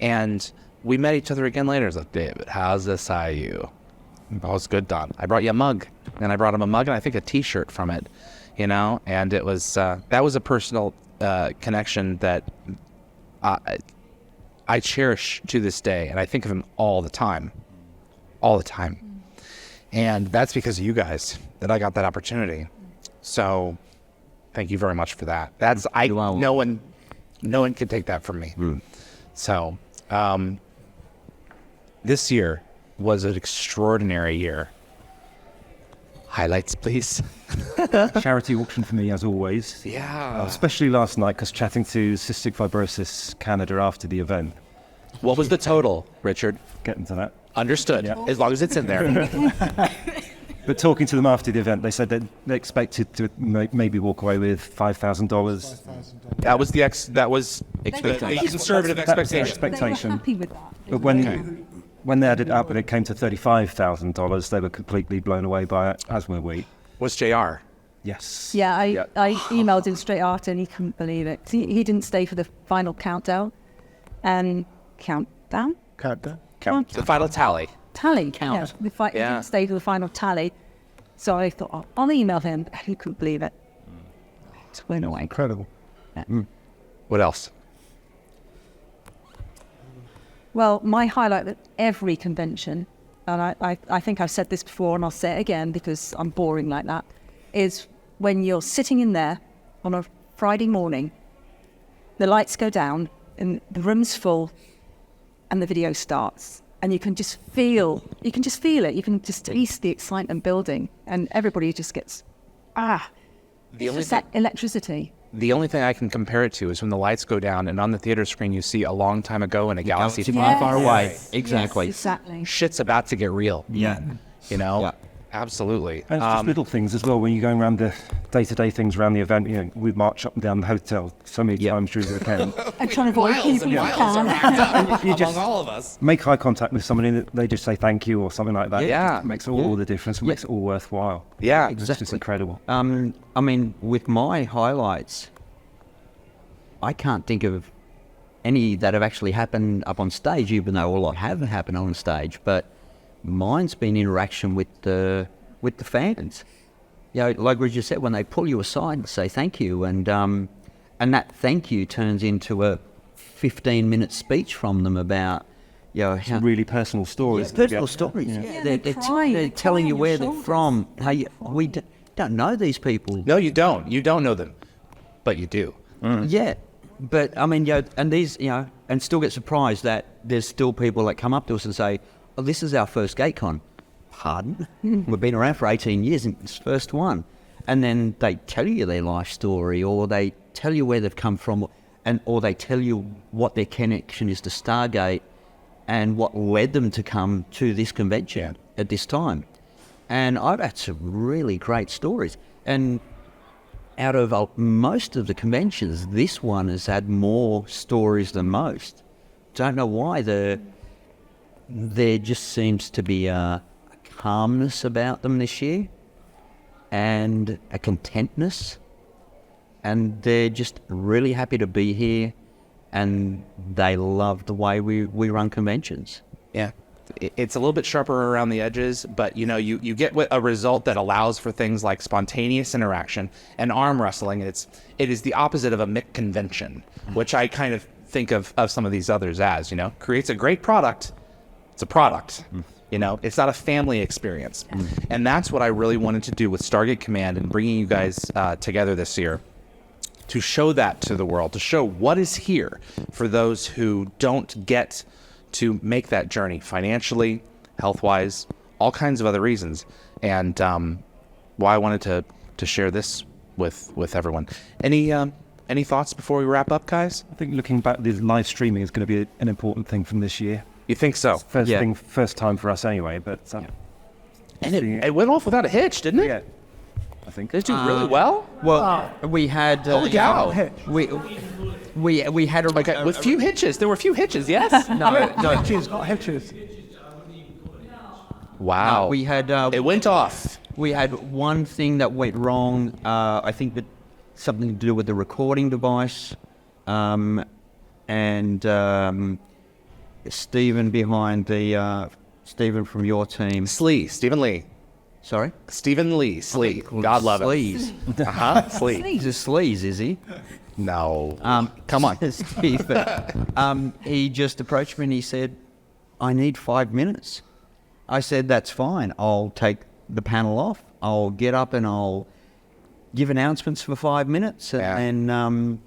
[SPEAKER 3] and we met each other again later. I was like, David, how's this IU? Oh, it's good, Don. I brought you a mug, and I brought him a mug and I think a T-shirt from it, and it was that was a personal connection that I cherish to this day, and I think of him all the time. And that's because of you guys that I got that opportunity. So thank you very much for that. No one can take that from me. So this year was an extraordinary year. Highlights, please.
[SPEAKER 6] Charity auction for me, as always.
[SPEAKER 3] Yeah.
[SPEAKER 6] Especially last night, because chatting to Cystic Fibrosis Canada after the event.
[SPEAKER 3] What was the total, Richard?
[SPEAKER 6] Getting to that.
[SPEAKER 3] Understood.
[SPEAKER 6] Yeah.
[SPEAKER 3] As long as it's in there.
[SPEAKER 6] But talking to them after the event, they said that they expected to maybe walk away with $5,000.
[SPEAKER 3] That was the conservative expectation.
[SPEAKER 6] Expectation.
[SPEAKER 4] Happy with that.
[SPEAKER 6] But when they added it up and it came to $35,000, they were completely blown away by it, as were we.
[SPEAKER 3] Was JR?
[SPEAKER 6] Yes.
[SPEAKER 4] Yeah, I emailed him straight after and he couldn't believe it. He didn't stay for the final countdown. And countdown?
[SPEAKER 3] The final tally.
[SPEAKER 4] Tally.
[SPEAKER 2] Count.
[SPEAKER 4] Yeah, he didn't stay for the final tally. So I thought, I'll email him. He couldn't believe it. Just went away.
[SPEAKER 5] Incredible.
[SPEAKER 3] What else?
[SPEAKER 4] Well, my highlight at every convention, and I think I've said this before and I'll say it again because I'm boring like that, is when you're sitting in there on a Friday morning, the lights go down and the room's full and the video starts and you can just feel it. You can just taste the excitement building and everybody just gets, that electricity.
[SPEAKER 3] The only thing I can compare it to is when the lights go down and on the theater screen you see A Long Time Ago in a Galaxy
[SPEAKER 2] Far, far away.
[SPEAKER 4] Yes.
[SPEAKER 2] Exactly.
[SPEAKER 4] Yes, exactly.
[SPEAKER 3] Shit's about to get real.
[SPEAKER 2] Yeah.
[SPEAKER 3] You know?
[SPEAKER 2] Yeah.
[SPEAKER 3] Absolutely.
[SPEAKER 6] And it's just little things as well when you're going around the day-to-day things around the event. You know, we march up and down the hotel so many times during the event.
[SPEAKER 4] I'm trying to avoid people if you can.
[SPEAKER 6] You
[SPEAKER 3] Among
[SPEAKER 6] just
[SPEAKER 3] all of us.
[SPEAKER 6] make eye contact with somebody and they just say thank you or something like that.
[SPEAKER 3] Yeah.
[SPEAKER 6] It makes all the difference. It makes it all worthwhile.
[SPEAKER 3] Yeah.
[SPEAKER 6] It's just incredible.
[SPEAKER 2] I mean, with my highlights, I can't think of any that have actually happened up on stage, even though a lot haven't happened on stage. But mine's been interaction with the fans. You know, like Roger said, when they pull you aside and say thank you, and that thank you turns into a 15-minute speech from them about, you know, how
[SPEAKER 6] Really personal stories.
[SPEAKER 2] personal stories.
[SPEAKER 4] Yeah,
[SPEAKER 2] They're
[SPEAKER 4] they cry.
[SPEAKER 2] they're
[SPEAKER 4] They
[SPEAKER 2] telling
[SPEAKER 4] cry
[SPEAKER 2] you
[SPEAKER 4] on
[SPEAKER 2] where
[SPEAKER 4] your
[SPEAKER 2] they're
[SPEAKER 4] shoulders.
[SPEAKER 2] from. We don't know these people.
[SPEAKER 3] No, you don't. You don't know them, but you do.
[SPEAKER 2] Yeah, but I mean, you know, and these, you know, and still get surprised that there's still people that come up to us and say, "Oh, this is our first Gatecon." Pardon? We've been around for 18 years and it's the first one. And then they tell you their life story, or they tell you where they've come from, or they tell you what their connection is to Stargate and what led them to come to this convention at this time. And I've had some really great stories. And out of most of the conventions, this one has had more stories than most. Don't know why. There just seems to be a calmness about them this year and a contentness. And they're just really happy to be here, and they love the way we run conventions.
[SPEAKER 3] Yeah. It's a little bit sharper around the edges, but you get a result that allows for things like spontaneous interaction and arm wrestling. It is the opposite of a MIC convention, which I kind of think of some of these others as, you know, creates a great product. It's a product. You know, it's not a family experience. And that's what I really wanted to do with Stargate Command and bringing you guys together this year, to show that to the world, to show what is here for those who don't get to make that journey financially, health-wise, all kinds of other reasons. And why I wanted to share this with everyone. Any thoughts before we wrap up, guys?
[SPEAKER 6] I think looking back, the live streaming is going to be an important thing from this year.
[SPEAKER 3] You think so?
[SPEAKER 6] First time for us anyway, but...
[SPEAKER 3] And it went off without a hitch, didn't it?
[SPEAKER 6] Yeah, I think.
[SPEAKER 3] Did it do really well?
[SPEAKER 2] Well, we had...
[SPEAKER 3] Holy cow.
[SPEAKER 2] We had a...
[SPEAKER 3] Okay, with few hitches. There were a few hitches, yes?
[SPEAKER 2] No.
[SPEAKER 5] Hitches, not hitches.
[SPEAKER 3] Wow.
[SPEAKER 2] We had...
[SPEAKER 3] It went off.
[SPEAKER 2] We had one thing that went wrong. I think that something to do with the recording device, and Stephen behind the Stephen from your team.
[SPEAKER 3] Stephen Lee.
[SPEAKER 2] Sorry,
[SPEAKER 3] Stephen Lee. Slee. God love him.
[SPEAKER 2] Sleaze.
[SPEAKER 3] Slee.
[SPEAKER 2] He's a sleaze, is he?
[SPEAKER 3] No. Come on.
[SPEAKER 2] Stephen. He just approached me and he said, "I need 5 minutes." I said, "That's fine. I'll take the panel off. I'll get up and I'll give announcements for 5 minutes."
[SPEAKER 3] Yeah.
[SPEAKER 2] And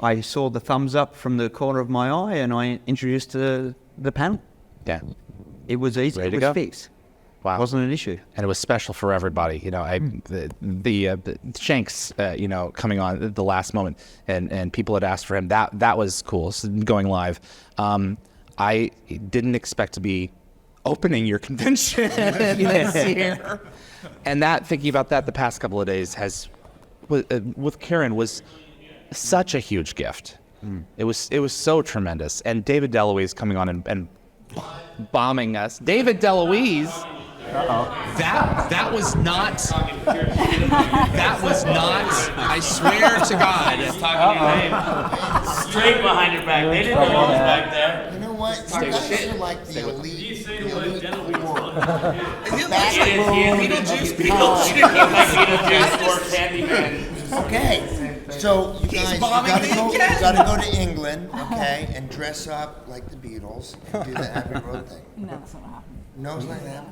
[SPEAKER 2] I saw the thumbs up from the corner of my eye and I introduced the panel.
[SPEAKER 3] Yeah.
[SPEAKER 2] It was easy.
[SPEAKER 3] Ready to
[SPEAKER 2] It
[SPEAKER 3] go?
[SPEAKER 2] was fixed.
[SPEAKER 3] Wow.
[SPEAKER 2] Wasn't an issue.
[SPEAKER 3] And it was special for everybody. You know, the Shanks, coming on at the last moment, and people had asked for him. That was cool. So going live. I didn't expect to be opening your convention this year. And thinking about that the past couple of days with Karen was such a huge gift. It was so tremendous. And David DeLuise coming on and bombing us. David DeLuise. That was not. That was not. I swear to God.
[SPEAKER 9] Straight behind your back. They didn't know what was back there.
[SPEAKER 10] You know what? You guys are like the elite.
[SPEAKER 9] Beetlejuice or Candyman.
[SPEAKER 10] Okay, so you guys, you gotta go to England, okay, and dress up like the Beatles and do the Abbey Road thing.
[SPEAKER 4] No, that's not what happened.
[SPEAKER 10] No, it's not that.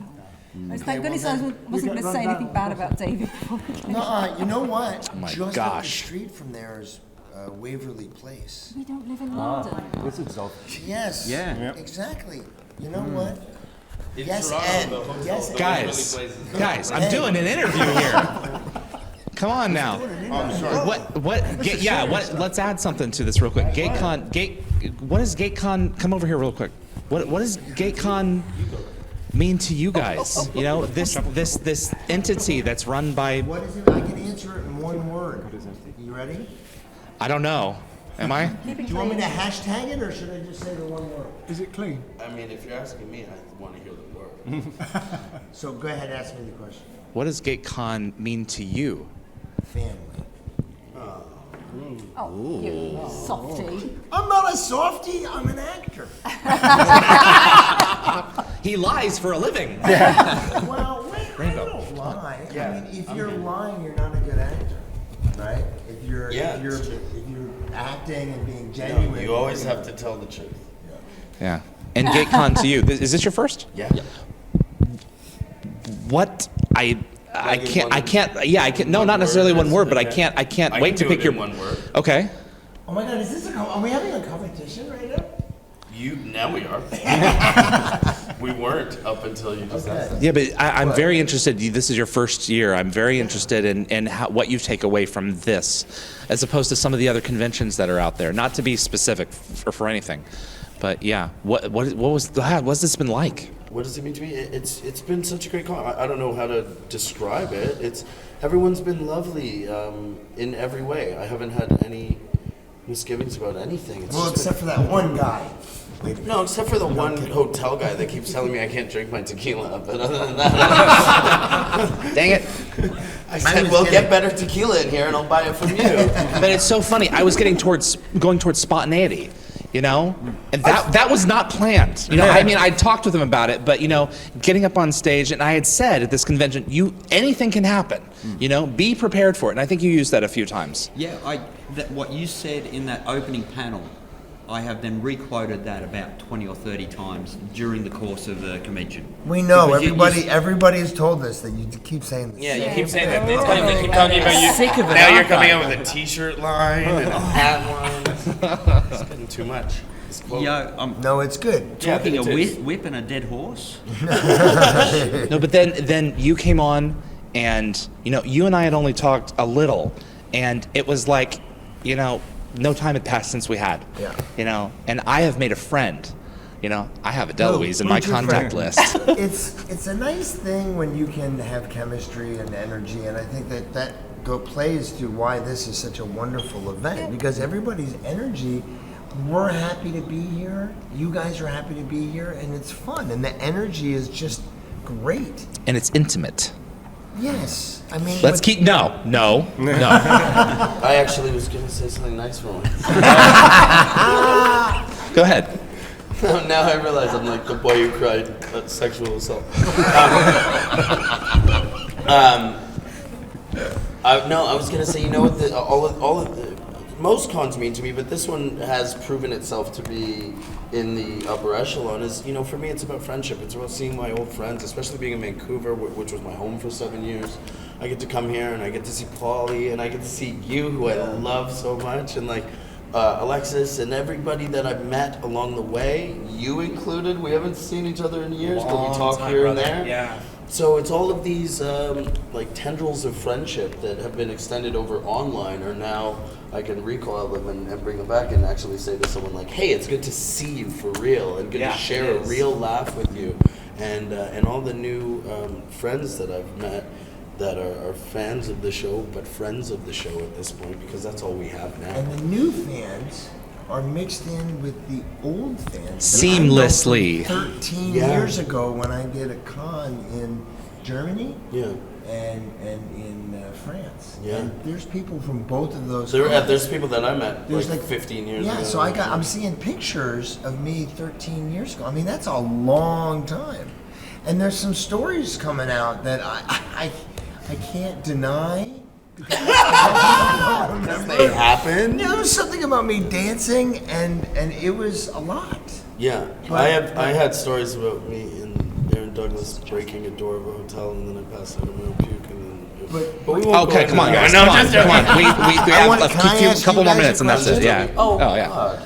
[SPEAKER 4] Thank goodness I wasn't going to say anything bad about David before.
[SPEAKER 10] No, you know what?
[SPEAKER 3] my
[SPEAKER 10] Just up the
[SPEAKER 3] gosh.
[SPEAKER 10] street from there is Waverly Place.
[SPEAKER 4] We don't live in London.
[SPEAKER 10] Yes.
[SPEAKER 2] Yeah.
[SPEAKER 10] Exactly. You know what? Yes, and yes,
[SPEAKER 3] Guys, I'm doing an interview here. Come on now. Let's add something to this real quick. What is Gatecon? Come over here real quick. What is Gatecon?
[SPEAKER 11] mean to you guys? You know, this entity that's run by...
[SPEAKER 10] What is it? I can answer it in one word. You ready?
[SPEAKER 11] I don't know. Am I?
[SPEAKER 10] Do you want me to hashtag it, or should I just say the one word?
[SPEAKER 5] Is it clean?
[SPEAKER 9] I mean, if you're asking me, I want to hear the word.
[SPEAKER 10] So go ahead, ask me the question.
[SPEAKER 11] What does Gatecon mean to you?
[SPEAKER 10] Family.
[SPEAKER 4] Oh, you softy.
[SPEAKER 10] I'm not a softie, I'm an actor.
[SPEAKER 11] He lies for a living.
[SPEAKER 10] Well, wait, I
[SPEAKER 11] Rainbow.
[SPEAKER 10] don't lie.
[SPEAKER 9] Yeah,
[SPEAKER 10] I mean, if you're lying, you're not a good actor, right? If you're acting and being genuine,
[SPEAKER 9] You always have to tell the truth.
[SPEAKER 11] Yeah. And Gatecon to you. Is this your first?
[SPEAKER 9] Yeah.
[SPEAKER 11] What I can't. No, not necessarily one word, but I can't wait to pick your.
[SPEAKER 9] one word.
[SPEAKER 11] Okay.
[SPEAKER 10] Oh my God, is this are we having a competition right now?
[SPEAKER 9] Now we are. We weren't up until you just asked us.
[SPEAKER 11] Yeah, but I'm very interested. This is your first year. I'm very interested in what you take away from this, as opposed to some of the other conventions that are out there. Not to be specific for anything, but yeah, what's this been like?
[SPEAKER 9] What does it mean to me? It's been such a great con. I don't know how to describe it. Everyone's been lovely in every way. I haven't had any misgivings about anything.
[SPEAKER 10] Well, except for that one guy.
[SPEAKER 9] No, except for the one hotel guy that keeps telling me I can't drink my tequila. But other than that,
[SPEAKER 11] dang it!
[SPEAKER 9] I said, "Well, get better tequila in here, and I'll buy it from you."
[SPEAKER 11] But it's so funny. I was going towards spontaneity, you know, and that was not planned. You know, I mean, I talked with him about it, but you know, getting up on stage, and I had said at this convention, anything can happen. You know, be prepared for it. And I think you used that a few times.
[SPEAKER 2] Yeah, what you said in that opening panel, I have then re-quoted that about 20 or 30 times during the course of the convention.
[SPEAKER 10] We know, everybody has told us that you keep saying this.
[SPEAKER 9] Yeah, you keep saying that. They keep talking about you.
[SPEAKER 1] Sick of it,
[SPEAKER 9] Now you're
[SPEAKER 1] aren't
[SPEAKER 9] coming
[SPEAKER 1] they?
[SPEAKER 9] out with a T-shirt line and a hat line. It's getting too much.
[SPEAKER 2] Yeah,
[SPEAKER 10] No, it's good.
[SPEAKER 2] talking
[SPEAKER 9] Yeah,
[SPEAKER 2] a
[SPEAKER 9] it is.
[SPEAKER 2] whip and a dead horse.
[SPEAKER 11] No, but then you came on, and you know, you and I had only talked a little, and it was like, you know, no time had passed since we had.
[SPEAKER 10] Yeah.
[SPEAKER 11] You know, and I have made a friend. You know, I have a DeLuise in my
[SPEAKER 10] who's your
[SPEAKER 11] contact
[SPEAKER 10] friend?
[SPEAKER 11] list.
[SPEAKER 10] It's a nice thing when you can have chemistry and energy, and I think that plays to why this is such a wonderful event, because everybody's energy. We're happy to be here. You guys are happy to be here, and it's fun, and the energy is just great.
[SPEAKER 11] And it's intimate.
[SPEAKER 10] Yes, I mean.
[SPEAKER 11] Let's keep no.
[SPEAKER 9] I actually was going to say something nice for once.
[SPEAKER 11] Go ahead.
[SPEAKER 9] Now I realize I'm like the boy who cried at sexual assault. I was going to say, you know what, all of the most cons mean to me, but this one has proven itself to be in the upper echelon. Is, you know, for me, it's about friendship. It's about seeing my old friends, especially being in Vancouver, which was my home for 7 years. I get to come here and I get to see Paulie and I get to see you, who I love so much, and like Alexis and everybody that I've met along the way, you included. We haven't seen each other in years, but we talk here and there.
[SPEAKER 11] Yeah.
[SPEAKER 9] So it's all of these like tendrils of friendship that have been extended over online are now, I can recoil them and bring them back and actually say to someone like, hey, it's good to see you for real and good to share a real laugh with you. And all the new friends that I've met that are fans of the show, but friends of the show at this point, because that's all we have now.
[SPEAKER 10] And the new fans are mixed in with the old fans.
[SPEAKER 11] Seamlessly.
[SPEAKER 10] 13 years ago when I did a con in Germany and in France.
[SPEAKER 9] Yeah.
[SPEAKER 10] And there's people from both of those.
[SPEAKER 9] There's people that I met
[SPEAKER 10] There's
[SPEAKER 9] like 15 years ago.
[SPEAKER 10] Yeah, so I'm seeing pictures of me 13 years ago. I mean, that's a long time. And there's some stories coming out that I can't deny.
[SPEAKER 9] They happen.
[SPEAKER 10] Yeah, there was something about me dancing, and it was a lot.
[SPEAKER 9] Yeah,
[SPEAKER 10] But-
[SPEAKER 9] I had stories about me and Aaron Douglas breaking a door of a hotel, and then I passed out of my own puke, and then. But we won't
[SPEAKER 11] Okay,
[SPEAKER 9] go
[SPEAKER 11] come on,
[SPEAKER 9] into
[SPEAKER 11] guys.
[SPEAKER 9] that.
[SPEAKER 11] Come on. We have
[SPEAKER 10] can I
[SPEAKER 11] a
[SPEAKER 10] ask
[SPEAKER 11] couple
[SPEAKER 10] you
[SPEAKER 11] more
[SPEAKER 10] guys
[SPEAKER 11] minutes,
[SPEAKER 10] a
[SPEAKER 11] and that's it.
[SPEAKER 10] question?
[SPEAKER 11] Yeah.
[SPEAKER 9] Oh,
[SPEAKER 11] yeah.
[SPEAKER 9] God.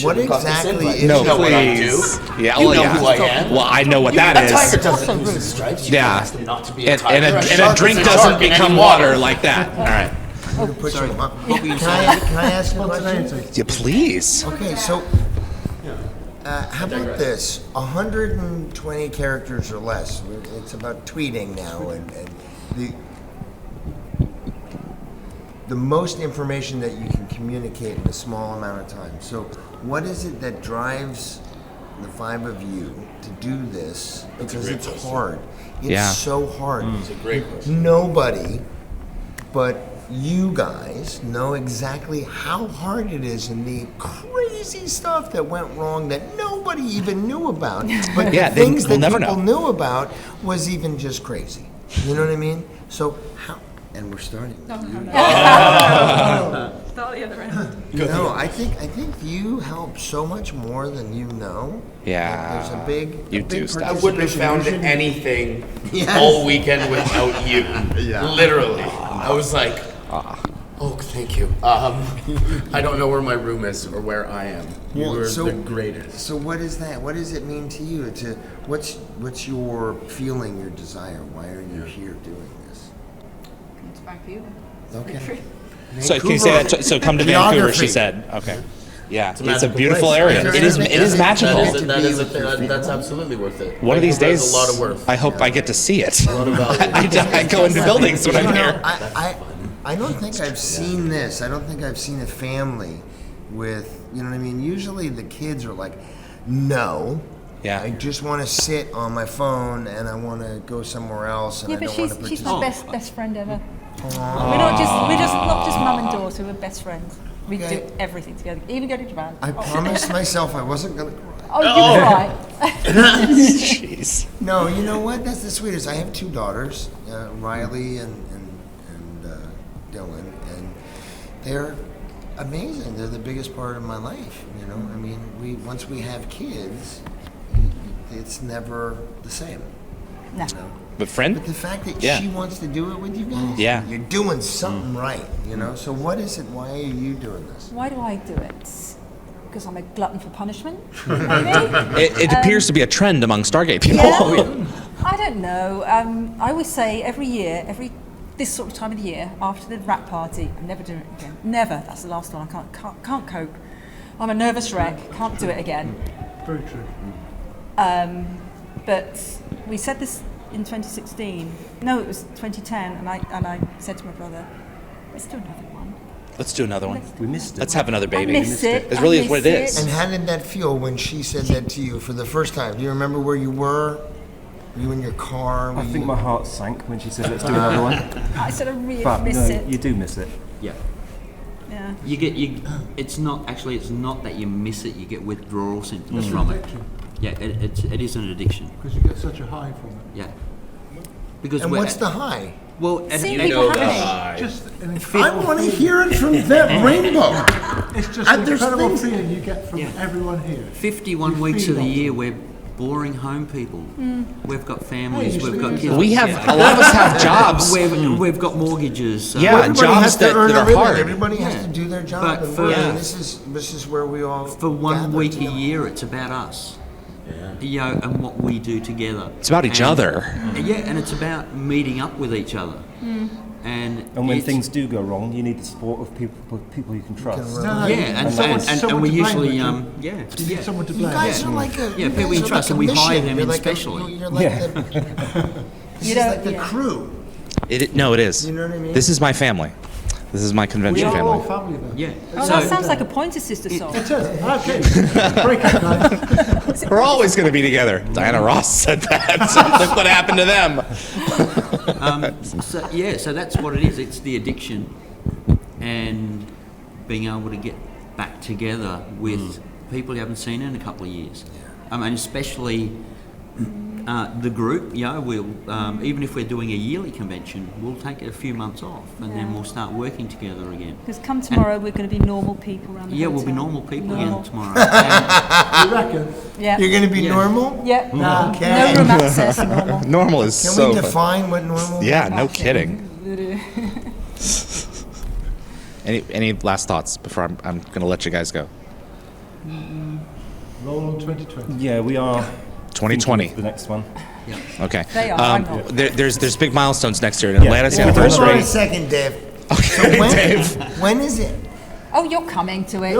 [SPEAKER 10] What exactly is
[SPEAKER 11] No,
[SPEAKER 9] You know what I
[SPEAKER 11] please.
[SPEAKER 9] do?
[SPEAKER 11] Yeah,
[SPEAKER 9] You
[SPEAKER 11] well,
[SPEAKER 9] know
[SPEAKER 11] yeah.
[SPEAKER 9] who I am.
[SPEAKER 11] Well, I know what
[SPEAKER 9] A
[SPEAKER 11] that
[SPEAKER 9] tiger
[SPEAKER 11] is.
[SPEAKER 9] doesn't lose his stripes. You
[SPEAKER 11] Yeah.
[SPEAKER 9] can ask him not to be a
[SPEAKER 11] And
[SPEAKER 9] tiger.
[SPEAKER 11] a
[SPEAKER 9] shark
[SPEAKER 11] drink
[SPEAKER 9] is a
[SPEAKER 11] doesn't
[SPEAKER 9] shark in
[SPEAKER 11] become
[SPEAKER 9] any
[SPEAKER 11] water like that. All right.
[SPEAKER 10] Sorry, can I ask you a question?
[SPEAKER 11] Yeah, please.
[SPEAKER 10] Okay, so How about this? 120 characters or less. It's about tweeting now, and the most information that you can communicate in a small amount of time. So what is it that drives the 5 of you to do this? Because it's hard. It's so hard.
[SPEAKER 9] It's a great question.
[SPEAKER 10] Nobody but you guys know exactly how hard it is and the crazy stuff that went wrong that nobody even knew about. But the things that people knew about was even just crazy. You know what I mean? So how? And we're starting.
[SPEAKER 8] Start the other end.
[SPEAKER 10] No, I think you help so much more than you know.
[SPEAKER 11] Yeah.
[SPEAKER 10] There's a big.
[SPEAKER 9] I wouldn't have found anything all weekend without you. Literally. I was like, oh, thank you. I don't know where my room is or where I am. You were the greatest.
[SPEAKER 10] So what is that? What does it mean to you? What's your feeling, your desire? Why are you here doing this?
[SPEAKER 8] It's Vancouver.
[SPEAKER 10] Okay.
[SPEAKER 11] So can you say that? So come to Vancouver, she said. Okay. Yeah, it's a beautiful area. It is magical.
[SPEAKER 9] That's absolutely worth it.
[SPEAKER 11] One of these days,
[SPEAKER 9] a lot of worth.
[SPEAKER 11] I hope I get to see it.
[SPEAKER 9] A lot of value.
[SPEAKER 11] I go into buildings when I'm here.
[SPEAKER 10] I don't think I've seen this. I don't think I've seen a family with, you know what I mean? Usually the kids are like, no.
[SPEAKER 11] Yeah.
[SPEAKER 10] I just want to sit on my phone and I want to go somewhere else and I don't want to
[SPEAKER 4] she's
[SPEAKER 10] participate.
[SPEAKER 4] my best friend ever. We're not just mum and daughter, we're best friends. We do everything together, even go to Japan.
[SPEAKER 10] I promised myself I wasn't going to cry.
[SPEAKER 4] Oh, you're right.
[SPEAKER 11] Jeez.
[SPEAKER 10] No, you know what? That's the sweetest. I have 2 daughters, Riley and Dylan, and they're amazing. They're the biggest part of my life. You know, I mean, once we have kids, it's never the same.
[SPEAKER 4] No.
[SPEAKER 10] You know?
[SPEAKER 11] But friend?
[SPEAKER 10] But the fact that she wants to do it with you guys, you're doing something right. You know. So what is it? Why are you doing this?
[SPEAKER 4] Why do I do it? Because I'm a glutton for punishment. Maybe.
[SPEAKER 11] It appears to be a trend among Stargate people.
[SPEAKER 4] Yeah. I don't know. I always say every year, this sort of time of the year, after the wrap party, I'm never doing it again. Never. That's the last one. I can't cope. I'm a nervous wreck. Can't do it again.
[SPEAKER 5] Very true.
[SPEAKER 4] But we said this in 2016. No, it was 2010, and I said to my brother, "Let's do another one."
[SPEAKER 11] Let's do another one.
[SPEAKER 6] We missed it.
[SPEAKER 11] Let's have another baby.
[SPEAKER 4] I miss it.
[SPEAKER 11] It really is what it is.
[SPEAKER 10] And how did that feel when she said that to you for the first time? Do you remember where you were? Were you in your car?
[SPEAKER 6] I think my heart sank when she said, let's do another one.
[SPEAKER 4] I said I really
[SPEAKER 6] But
[SPEAKER 4] miss
[SPEAKER 6] no,
[SPEAKER 4] it.
[SPEAKER 6] you do miss it.
[SPEAKER 2] Yeah.
[SPEAKER 4] Yeah.
[SPEAKER 2] It's not that you miss it, you get withdrawal symptoms from it. Yeah, it is an addiction.
[SPEAKER 5] Because you get such a high from it.
[SPEAKER 2] Yeah. Because
[SPEAKER 10] And what's the high?
[SPEAKER 2] Well,
[SPEAKER 4] Seeing people happy.
[SPEAKER 5] Just an
[SPEAKER 10] I
[SPEAKER 5] incredible
[SPEAKER 10] want to
[SPEAKER 5] feeling.
[SPEAKER 10] hear it from that rainbow.
[SPEAKER 5] It's just an
[SPEAKER 10] there's
[SPEAKER 5] incredible
[SPEAKER 10] things-
[SPEAKER 5] feeling you get from everyone here.
[SPEAKER 2] 51
[SPEAKER 5] You
[SPEAKER 2] weeks
[SPEAKER 5] feed
[SPEAKER 2] of the
[SPEAKER 5] off
[SPEAKER 2] year
[SPEAKER 5] it.
[SPEAKER 2] we're boring home people. We've got families, we've got kids.
[SPEAKER 11] We have a lot of us have jobs.
[SPEAKER 2] We've got mortgages.
[SPEAKER 11] Yeah,
[SPEAKER 10] Everybody
[SPEAKER 11] jobs
[SPEAKER 10] has to
[SPEAKER 11] that
[SPEAKER 10] earn a
[SPEAKER 11] are
[SPEAKER 10] living.
[SPEAKER 11] hard.
[SPEAKER 10] Everybody has to do their job.
[SPEAKER 2] But
[SPEAKER 10] And
[SPEAKER 2] for-
[SPEAKER 10] this is where we all
[SPEAKER 2] For 1
[SPEAKER 10] gather
[SPEAKER 2] week
[SPEAKER 10] together.
[SPEAKER 2] a year, it's about us. You know, and what we do together.
[SPEAKER 11] It's about each other.
[SPEAKER 2] Yeah, and it's about meeting up with each other. And
[SPEAKER 6] when
[SPEAKER 2] it's-
[SPEAKER 6] things do go wrong, you need the support of people you can trust.
[SPEAKER 2] Yeah, and we usually
[SPEAKER 5] You
[SPEAKER 2] yeah.
[SPEAKER 5] need someone to
[SPEAKER 10] You
[SPEAKER 5] blame.
[SPEAKER 10] guys are like a
[SPEAKER 2] Yeah, people you
[SPEAKER 10] guys are
[SPEAKER 2] trust,
[SPEAKER 10] like
[SPEAKER 2] and we
[SPEAKER 10] a
[SPEAKER 2] hire
[SPEAKER 10] mission.
[SPEAKER 2] them
[SPEAKER 10] You're
[SPEAKER 2] in
[SPEAKER 10] like
[SPEAKER 2] specially.
[SPEAKER 10] You're like the crew.
[SPEAKER 11] No, it is.
[SPEAKER 10] You know what I mean?
[SPEAKER 11] This is my family. This is my convention
[SPEAKER 5] We're all
[SPEAKER 11] family.
[SPEAKER 5] family then.
[SPEAKER 2] Yeah.
[SPEAKER 4] Oh, that sounds like a Pointer Sister song.
[SPEAKER 5] It is. Okay. Break up, guys.
[SPEAKER 11] We're always going to be together. Diana Ross said that. So look what happened to them.
[SPEAKER 2] So that's what it is. It's the addiction and being able to get back together with people you haven't seen in a couple of years. And especially the group, you know, we'll, even if we're doing a yearly convention, we'll take a few months off and then we'll start working together again.
[SPEAKER 4] Because come tomorrow, we're going to be normal people around the
[SPEAKER 2] Yeah, we'll be
[SPEAKER 4] hotel.
[SPEAKER 2] normal people
[SPEAKER 4] Normal.
[SPEAKER 2] again tomorrow. And
[SPEAKER 5] You reckon?
[SPEAKER 4] Yeah.
[SPEAKER 10] You're going to be normal?
[SPEAKER 4] Yeah.
[SPEAKER 10] Okay.
[SPEAKER 4] No room access, normal.
[SPEAKER 11] Normal is
[SPEAKER 10] Can
[SPEAKER 11] so
[SPEAKER 10] we
[SPEAKER 11] fun.
[SPEAKER 10] define what normal is?
[SPEAKER 11] Yeah, no kidding. Any last thoughts before I'm going to let you guys go?
[SPEAKER 5] Roll on 2020.
[SPEAKER 6] Yeah, we are
[SPEAKER 11] 2020.
[SPEAKER 6] the next one.
[SPEAKER 11] Okay.
[SPEAKER 4] They are, I'm not.
[SPEAKER 11] There's big milestones next year. In Atlanta's
[SPEAKER 10] Hold on
[SPEAKER 11] anniversary.
[SPEAKER 10] a second, Dave.
[SPEAKER 11] Okay,
[SPEAKER 10] So
[SPEAKER 11] Dave.
[SPEAKER 10] when is it?
[SPEAKER 4] Oh, you're coming to it.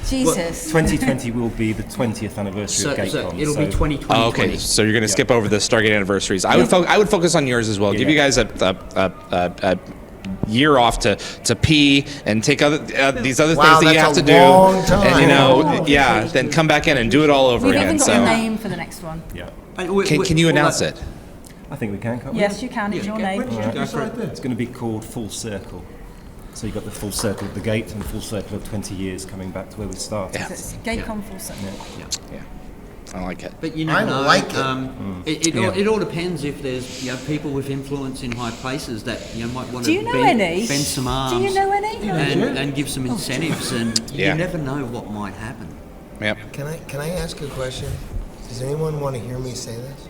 [SPEAKER 4] Jesus.
[SPEAKER 6] 2020 will be the 20th anniversary of Gatecon.
[SPEAKER 1] It'll be 2020.
[SPEAKER 11] Oh, okay, so you're going to skip over the Stargate anniversaries. I would focus on yours as well. Give you guys a year off to pee and take these other things that you have to do, and then come back in and do it all over
[SPEAKER 4] We've
[SPEAKER 11] again.
[SPEAKER 4] even got a name for the next one.
[SPEAKER 6] Yeah.
[SPEAKER 11] Can you announce it?
[SPEAKER 6] I think we can, can't we?
[SPEAKER 4] Yes, you can. It's your name.
[SPEAKER 6] It's going to be called Full Circle. So you've got the full circle of the gate and the full circle of 20 years coming back to where we started.
[SPEAKER 11] Yeah.
[SPEAKER 4] So it's Gatecon Full Circle.
[SPEAKER 11] Yeah. I like it.
[SPEAKER 1] But you never
[SPEAKER 10] I
[SPEAKER 1] know.
[SPEAKER 10] like it.
[SPEAKER 1] It all depends if there's people with influence in high places that might want
[SPEAKER 4] Do you
[SPEAKER 1] to
[SPEAKER 4] know any?
[SPEAKER 1] bend some arms.
[SPEAKER 4] Do you know any?
[SPEAKER 1] And give some incentives, and
[SPEAKER 11] Yeah.
[SPEAKER 1] you never know what might happen.
[SPEAKER 11] Yep.
[SPEAKER 10] Can I ask a question? Does anyone want to hear me say this?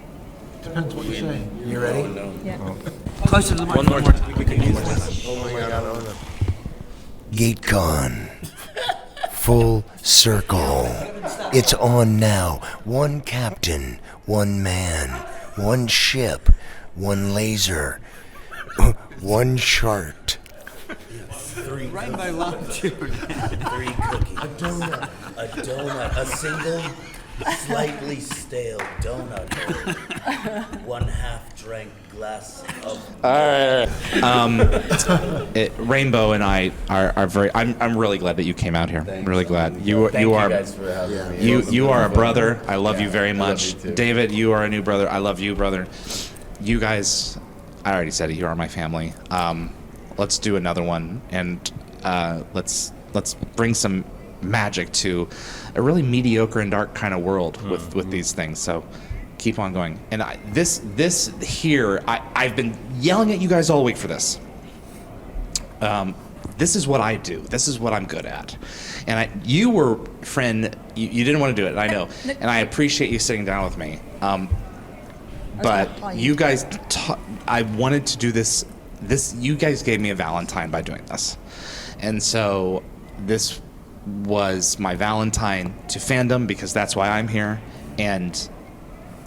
[SPEAKER 5] Depends what you're saying.
[SPEAKER 10] You ready?
[SPEAKER 4] Yeah.
[SPEAKER 1] Closer to the microphone.
[SPEAKER 10] Oh my God! Oh no. Gatecon. Full circle. It's on now. One captain, one man, one ship, one laser, one chart.
[SPEAKER 1] Rainbow lunch.
[SPEAKER 9] 3 cookies. A donut. A single, slightly stale donut. 1 half-drank glass of.
[SPEAKER 11] All right. Rainbow and I are very. I'm really glad that you came out here. I'm really glad you are.
[SPEAKER 9] Thank you guys for having me.
[SPEAKER 11] You are a brother. I love you very much.
[SPEAKER 9] love you too.
[SPEAKER 11] David, you are a new brother. I love you, brother. You guys, I already said it. You are my family. Let's do another one, and let's bring some magic to a really mediocre and dark kind of world with these things. So keep on going. And this here, I've been yelling at you guys all week for this. This is what I do. This is what I'm good at. And you were, Fryn, you didn't want to do it, I know. And I appreciate you sitting down with me. But you guys, I wanted to do this. You guys gave me a Valentine by doing this. And so this was my Valentine to Fandom, because that's why I'm here. And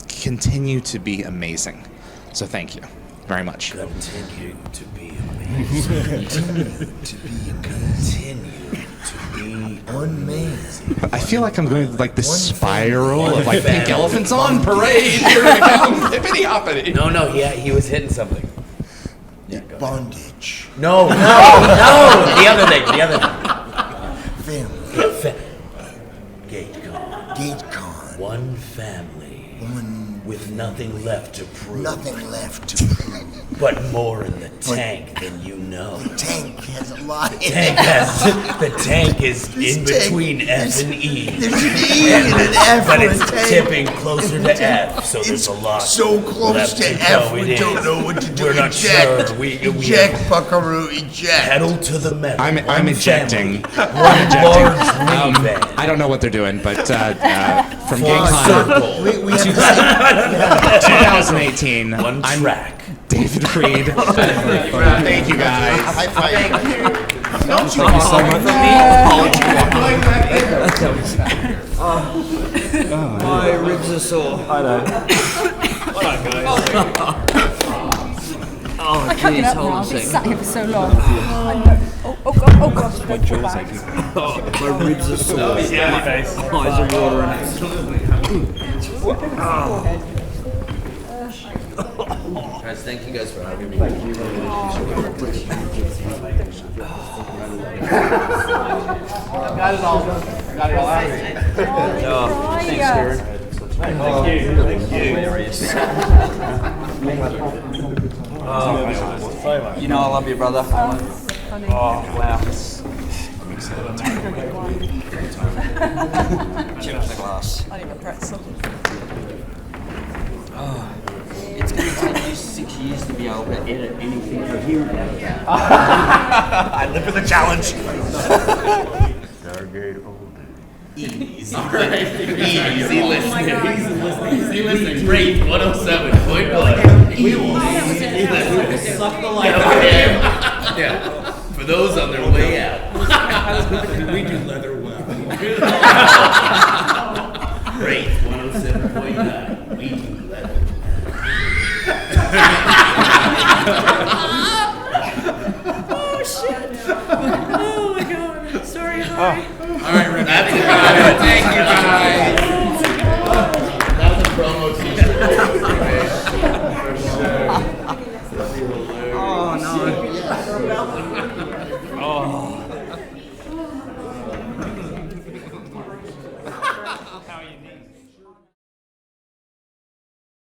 [SPEAKER 11] continue to be amazing. So thank you very much.
[SPEAKER 9] Continue to be amazing. Continue to be amazing.
[SPEAKER 11] I feel like I'm going like this spiral of like pink elephants on parade. Here we come. Hippity hoppity.
[SPEAKER 9] No, he was hitting something.
[SPEAKER 10] Bondage.
[SPEAKER 9] No. The other thing.
[SPEAKER 10] Family.
[SPEAKER 9] Gatecon.
[SPEAKER 10] Gatecon.
[SPEAKER 9] One family.
[SPEAKER 10] One
[SPEAKER 9] with nothing left to prove.
[SPEAKER 10] Nothing left to prove.
[SPEAKER 9] But more in the tank than you know.
[SPEAKER 10] The tank has a lot in
[SPEAKER 9] The tank is in between F and E.
[SPEAKER 10] There's an E and an F
[SPEAKER 9] but
[SPEAKER 10] on a
[SPEAKER 9] it's
[SPEAKER 10] tank.
[SPEAKER 9] tipping closer to F, so there's a lot.
[SPEAKER 10] So close
[SPEAKER 9] left
[SPEAKER 10] to F,
[SPEAKER 9] go.
[SPEAKER 10] we
[SPEAKER 9] It
[SPEAKER 10] don't
[SPEAKER 9] is.
[SPEAKER 10] know what to do.
[SPEAKER 9] We're not
[SPEAKER 10] Eject.
[SPEAKER 9] sure. We
[SPEAKER 10] Eject, Buckaroo, eject.
[SPEAKER 9] Pedal to the metal.
[SPEAKER 11] I'm ejecting.
[SPEAKER 9] One large minivan.
[SPEAKER 11] I don't know what they're doing, but from
[SPEAKER 9] Full
[SPEAKER 11] Gatecon
[SPEAKER 9] circle.
[SPEAKER 10] We have to
[SPEAKER 11] 2018,
[SPEAKER 9] One
[SPEAKER 11] I'm
[SPEAKER 9] track.
[SPEAKER 11] David Reed. Thank you guys.
[SPEAKER 10] high five.
[SPEAKER 6] Thank you so much.
[SPEAKER 1] My ribs are sore.
[SPEAKER 6] I know.
[SPEAKER 1] Oh,
[SPEAKER 4] I can't get
[SPEAKER 1] jeez,
[SPEAKER 4] up
[SPEAKER 1] hold
[SPEAKER 4] now.
[SPEAKER 1] on a
[SPEAKER 4] I've been
[SPEAKER 1] second.
[SPEAKER 4] sat here for so long. Oh gosh.
[SPEAKER 6] My jaw's aching.
[SPEAKER 1] My ribs are sore. Eyes are watering.
[SPEAKER 9] Guys, thank you guys for having me.
[SPEAKER 1] Got it all out of me. Thanks, Karen. You know I love you, brother. Oh, wow. Cheers to the glass.
[SPEAKER 4] I need a pretzel.
[SPEAKER 1] It's going to take you 6 years to be able to edit anything coherent out of that.
[SPEAKER 9] I live for the challenge.
[SPEAKER 6] Stargate all day.
[SPEAKER 9] Easy listening. Rate 107.1. We will suck the life out of him. Yeah. For those on their way out. We do leather well. Rate 107.9. We do leather.
[SPEAKER 4] Oh shit! Oh my god! Sorry.
[SPEAKER 9] All right, Rick. That's it.